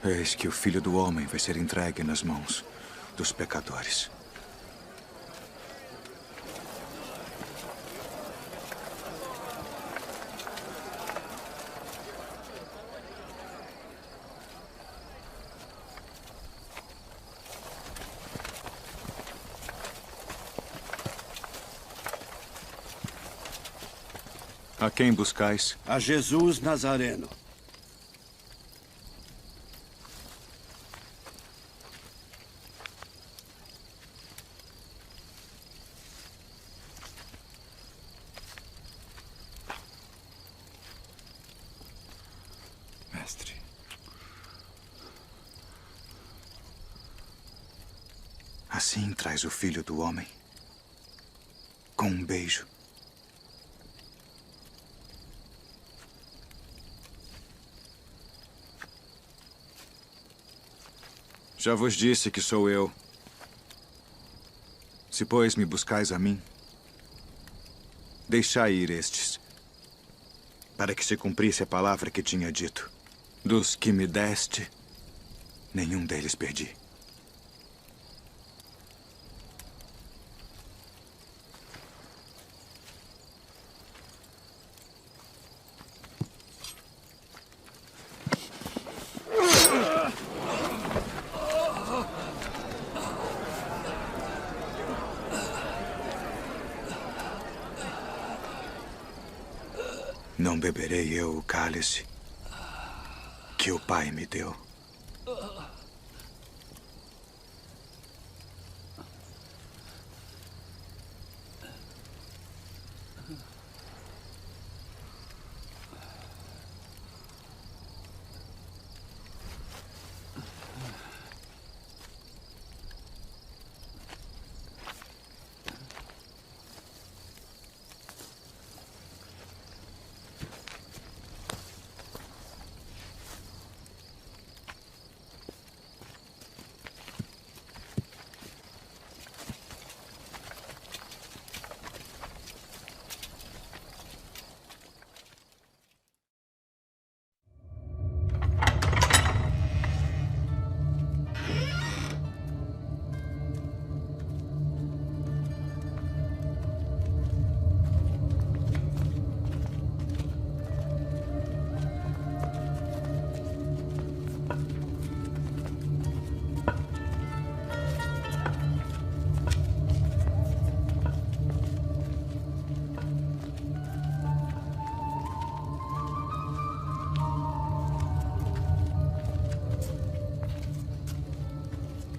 Eis que o Filho do Homem vai ser entregue nas mãos dos pecadores. A quem buscais? A Jesus Nazareno. Mestre. Assim traz o Filho do Homem. Com um beijo. Já vos disse que sou eu. Se, pois, me buscais a mim, deixai ir estes, para que se cumprisse a palavra que tinha dito. Dos que me deste, nenhum deles perdi. Não beberei eu o cálice que o Pai me deu.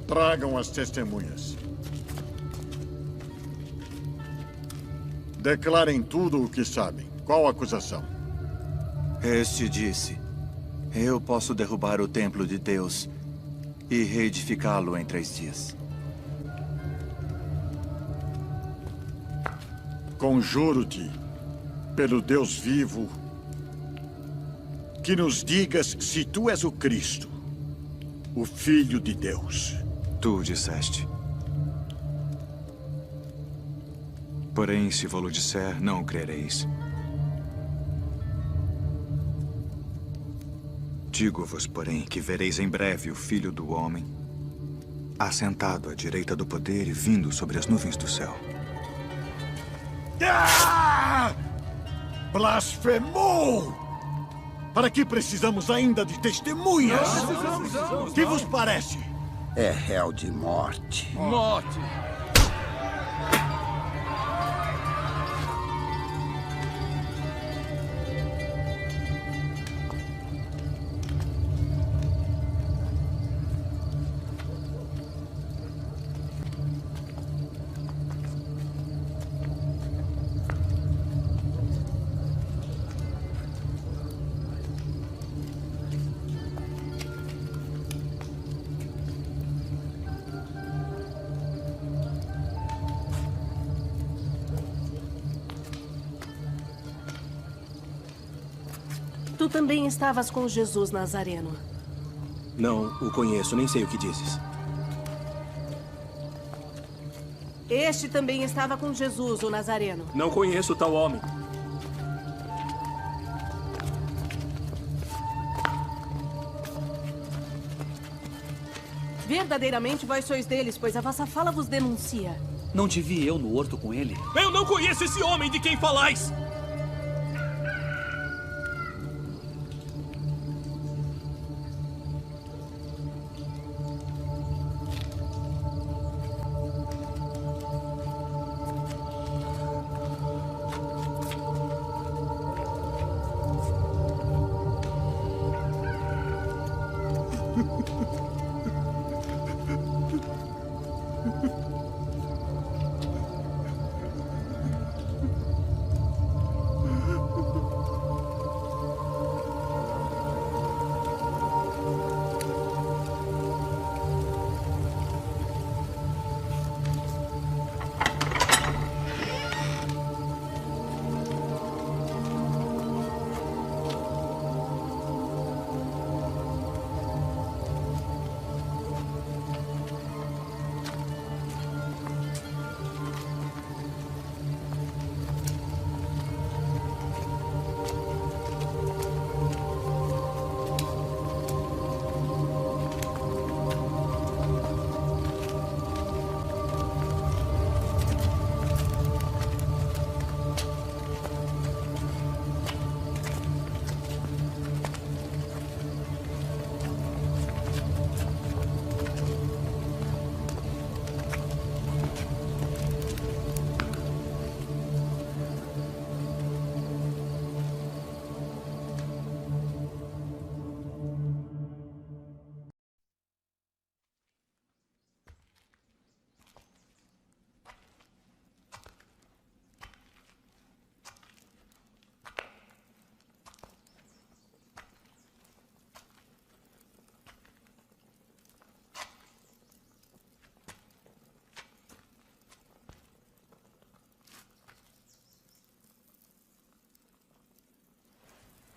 Tragam as testemunhas. Declarem tudo o que sabem. Qual a acusação? Este disse: eu posso derrubar o templo de Deus e reedificá-lo em 3 dias. Conjuro-te, pelo Deus vivo, que nos digas se tu és o Cristo, o Filho de Deus. Tu disseste. Porém, se vou-lo disser, não o crereis. Digo-vos, porém, que vereis em breve o Filho do Homem assentado à direita do poder e vindo sobre as nuvens do céu. Ah! Blasfemou! Para que precisamos ainda de testemunhas? Que vos parece? É réu de morte. Morte! Tu também estavas com Jesus Nazareno. Não o conheço, nem sei o que dizes. Este também estava com Jesus, o Nazareno. Não conheço tal homem. Verdadeiramente vós sois deles, pois a vossa fala vos denuncia. Não te vi eu no horto com ele? Eu não conheço esse homem de quem falais!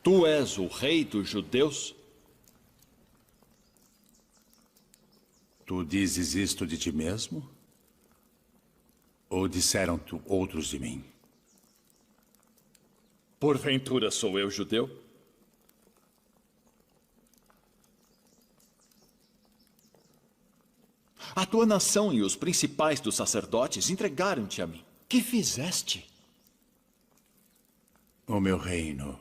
Tu és o rei dos judeus? Tu dizes isto de ti mesmo? Ou disseram-te outros de mim? Porventura sou eu judeu? A tua nação e os principais dos sacerdotes entregaram-te a mim. Que fizeste? O meu reino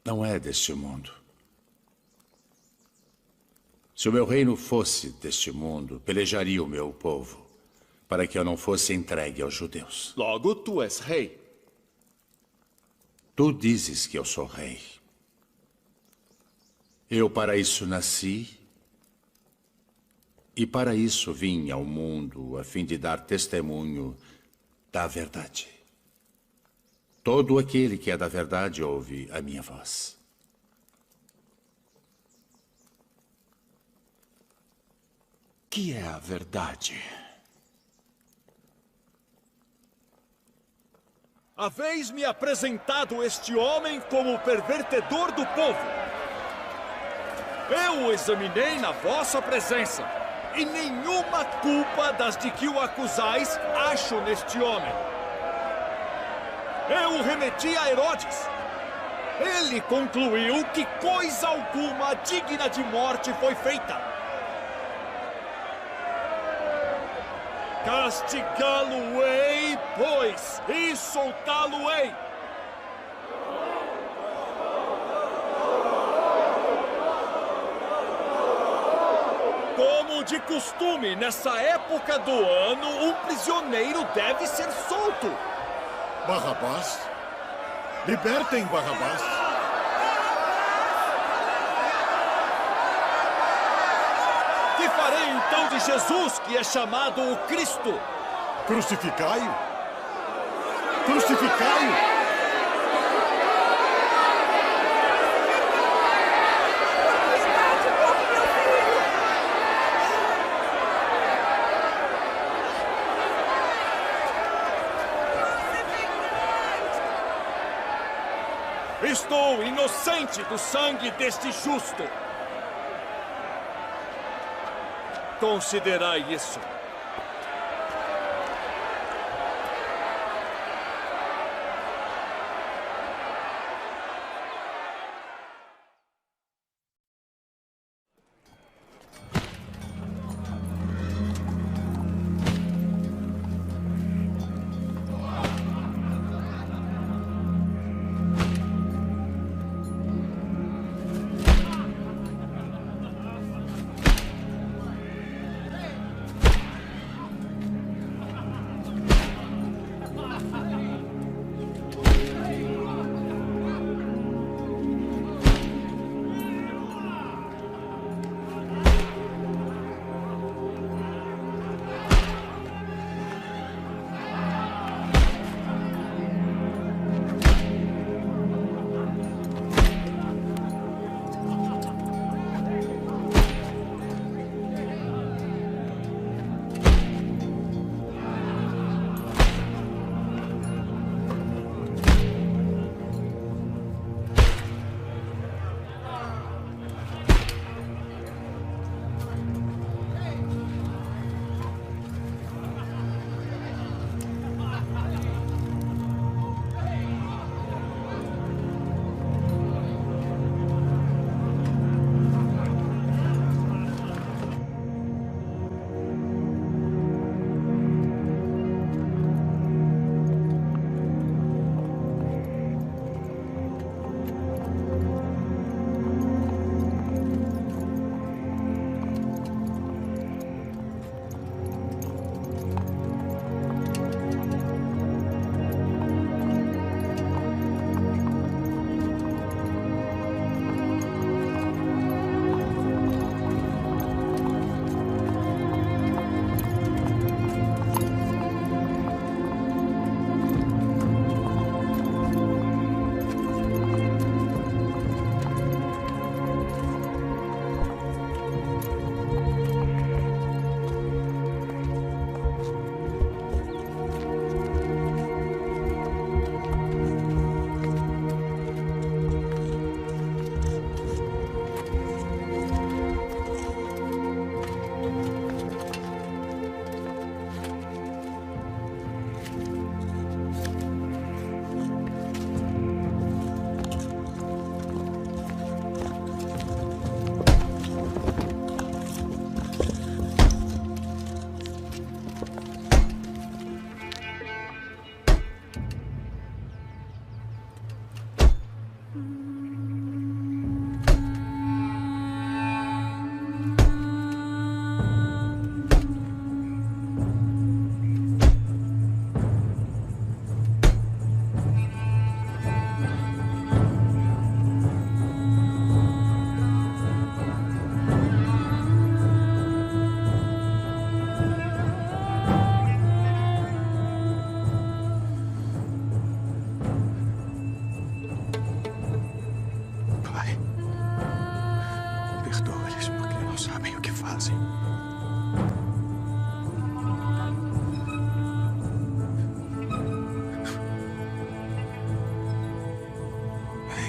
não é deste mundo. Se o meu reino fosse deste mundo, pelejaria o meu povo, para que eu não fosse entregue aos judeus. Logo, tu és rei. Tu dizes que eu sou rei. Eu para isso nasci, e para isso vim ao mundo, a fim de dar testemunho da verdade. Todo aquele que é da verdade ouve a minha voz. Que é a verdade? Haveis-me apresentado este homem como o pervertedor do povo. Eu o examinei na vossa presença, e nenhuma culpa das de que o acusais acho neste homem. Eu o remeti a Herodes. Ele concluiu que coisa alguma digna de morte foi feita. Castigá-lo-ei, pois, e soltá-lo-ei. Como de costume, nessa época do ano, um prisioneiro deve ser solto. Barrabás? Libertem Barrabás. Que farei então de Jesus, que é chamado o Cristo? Crucificai-o! Crucificai-o! Estou inocente do sangue deste justo. Considerai isso.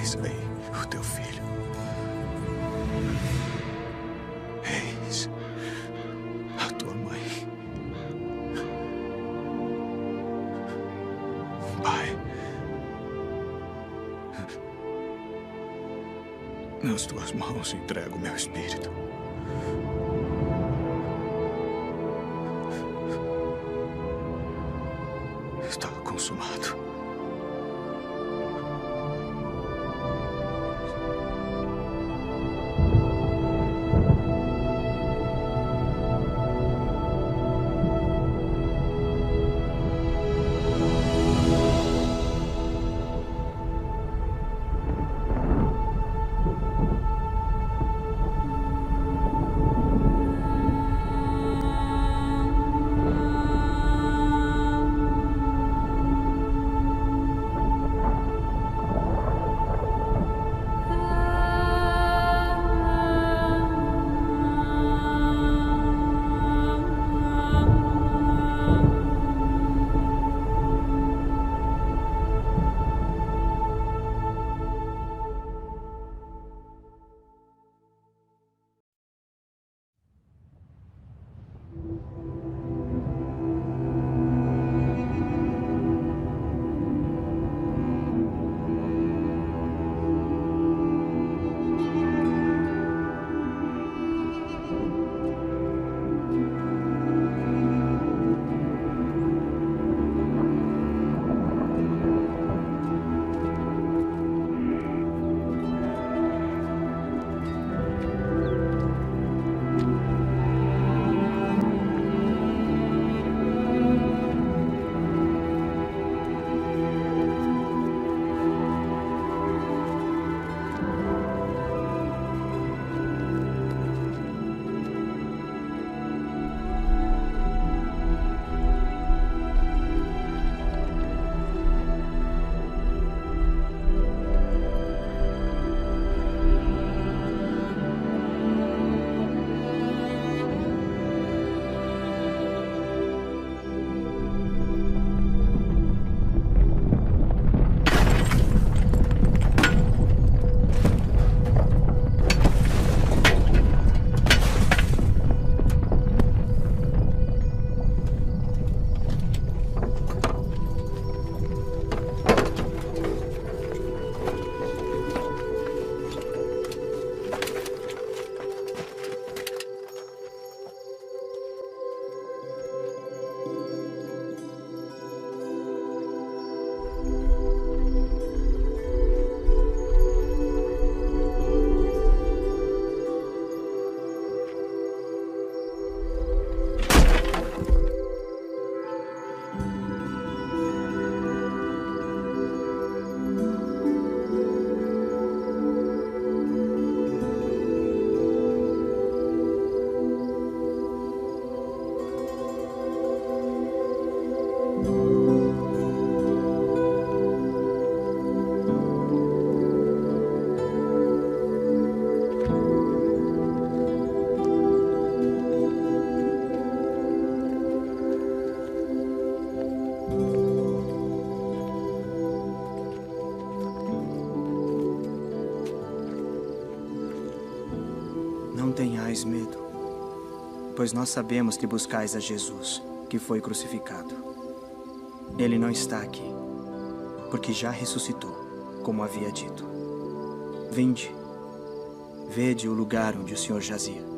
Eis aí o teu filho. Eis a tua mãe. Pai, nas tuas mãos entrego o meu espírito. Está consumado. Não tenhais medo, pois nós sabemos que buscais a Jesus, que foi crucificado. Ele não está aqui, porque já ressuscitou, como havia dito. Vinde, vede o lugar onde o Senhor jazia.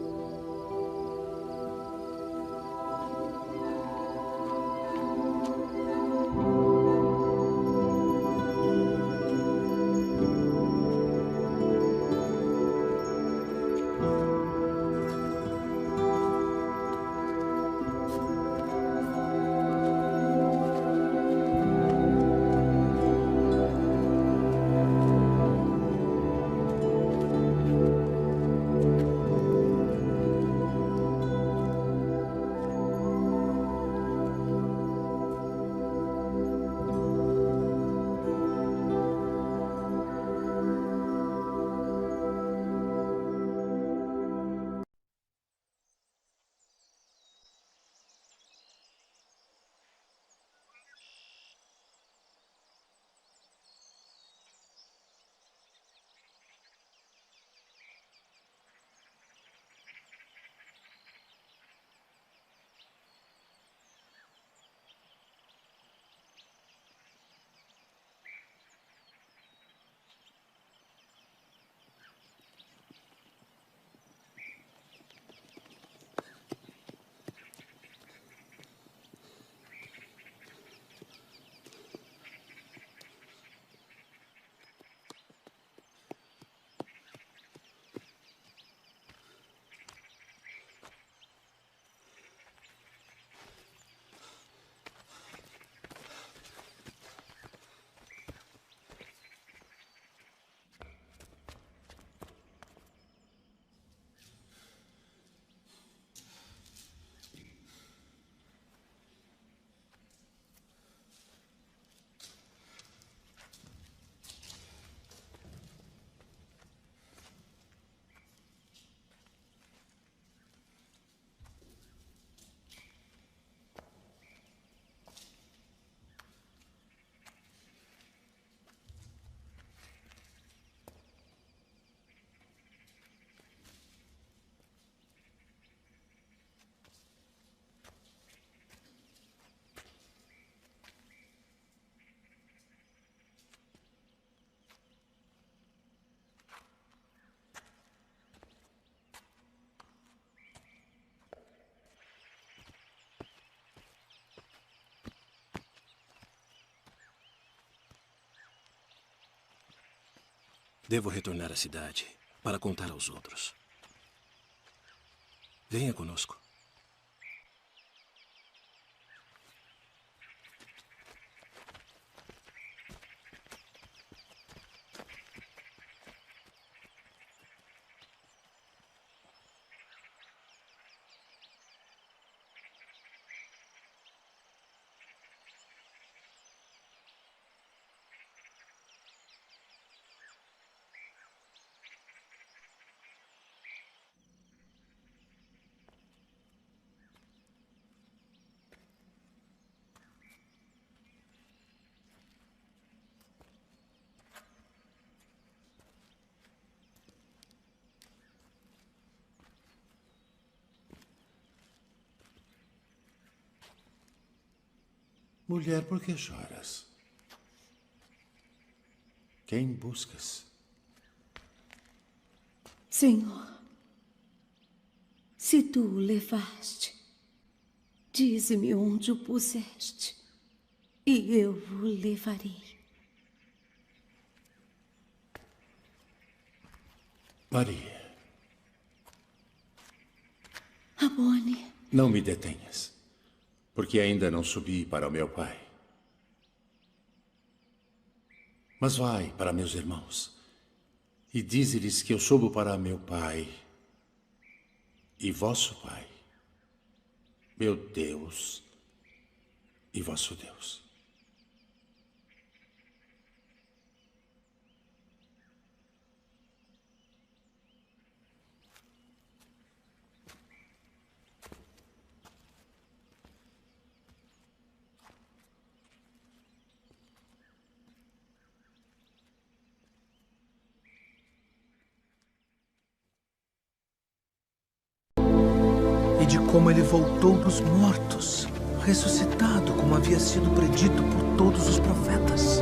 Devo retornar à cidade para contar aos outros. Venha conosco. Mulher, por que choras? Quem buscas? Senhor, se tu o levaste, dize-me onde o puseste, e eu o levarei. Maria. Rabboni. Não me detenhas, porque ainda não subi para o meu pai. Mas vai para meus irmãos e dize-lhes que eu subo para meu pai e vosso pai, meu Deus e vosso Deus. E de como ele voltou dos mortos, ressuscitado, como havia sido predito por todos os profetas.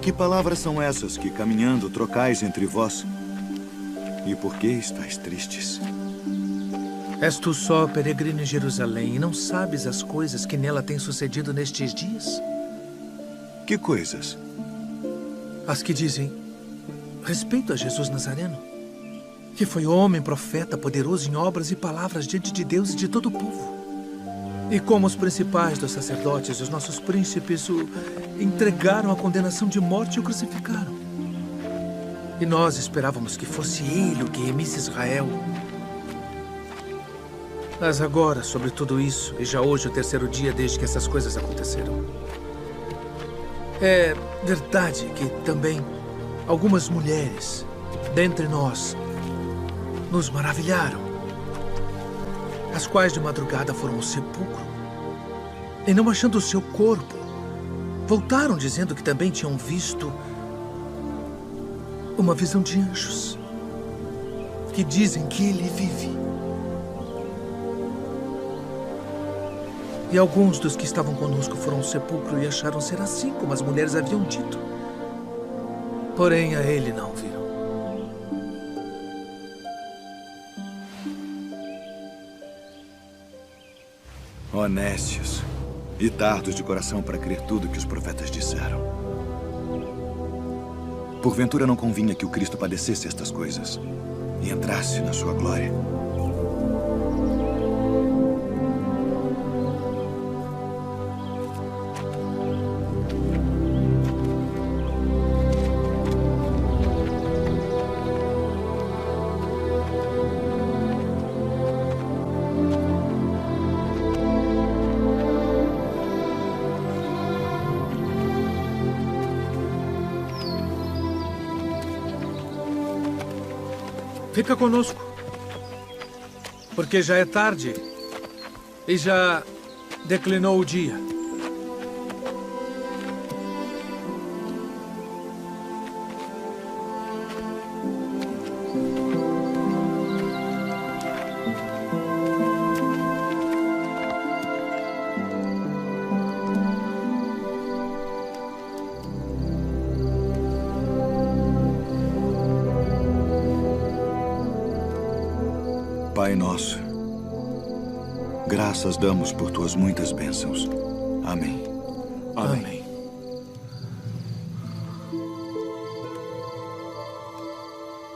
Que palavras são essas que, caminhando, trocais entre vós? E por que estáis tristes? És tu só peregrino em Jerusalém e não sabes as coisas que nela têm sucedido nestes dias? Que coisas? As que dizem respeito a Jesus Nazareno, que foi homem, profeta, poderoso em obras e palavras diante de Deus e de todo o povo. E como os principais dos sacerdotes e os nossos príncipes o entregaram à condenação de morte e o crucificaram. E nós esperávamos que fosse ele o que remisse Israel. Mas agora, sobre tudo isso, e já hoje o terceiro dia desde que essas coisas aconteceram, é verdade que também algumas mulheres dentre nós nos maravilharam, as quais de madrugada foram ao sepulcro e, não achando o seu corpo, voltaram dizendo que também tinham visto uma visão de anjos que dizem que ele vive. E alguns dos que estavam conosco foram ao sepulcro e acharam ser assim como as mulheres haviam dito. Porém, a ele não viram. Honestos e tardos de coração para crer tudo que os profetas disseram. Porventura não convinha que o Cristo padecesse estas coisas e entrasse na sua glória. Fica conosco, porque já é tarde e já declinou o dia. Pai nosso, graças damos por tuas muitas bênçãos. Amém. Amém.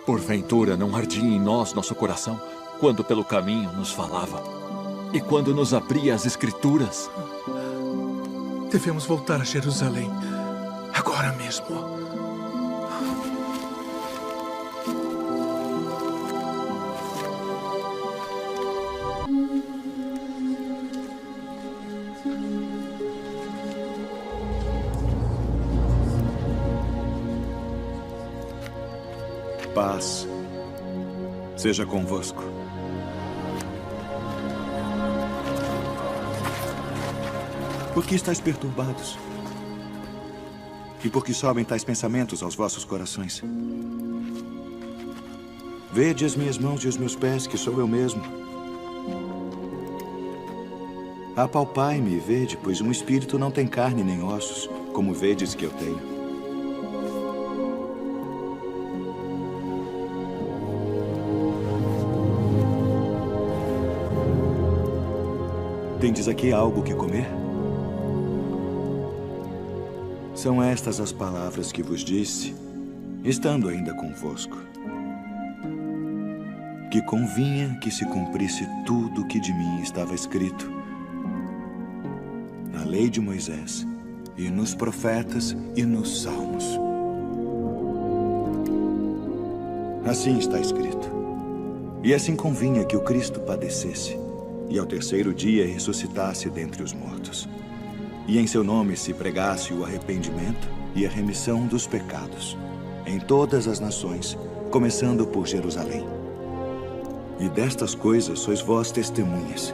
Porventura não ardia em nós nosso coração quando pelo caminho nos falava e quando nos abria as Escrituras? Devemos voltar a Jerusalém agora mesmo. Paz seja convosco. Por que estáis perturbados? E por que sobem tais pensamentos aos vossos corações? Vede as minhas mãos e os meus pés, que sou eu mesmo. Apalpai-me e vede, pois um espírito não tem carne nem ossos, como vedes que eu tenho. Tendes aqui algo que comer? São estas as palavras que vos disse, estando ainda convosco. Que convinha que se cumprisse tudo o que de mim estava escrito na lei de Moisés, e nos profetas, e nos salmos. Assim está escrito. E assim convinha que o Cristo padecesse, e ao terceiro dia ressuscitasse dentre os mortos. E em seu nome se pregasse o arrependimento e a remissão dos pecados, em todas as nações, começando por Jerusalém. E destas coisas sois vós testemunhas.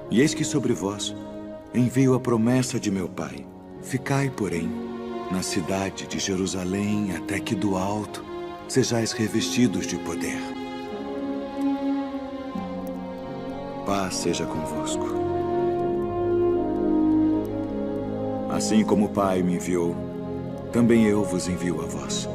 E eis que sobre vós envio a promessa de meu Pai. Ficai, porém, na cidade de Jerusalém, até que do alto sejais revestidos de poder. Paz seja convosco. Assim como o Pai me enviou, também eu vos envio a vós.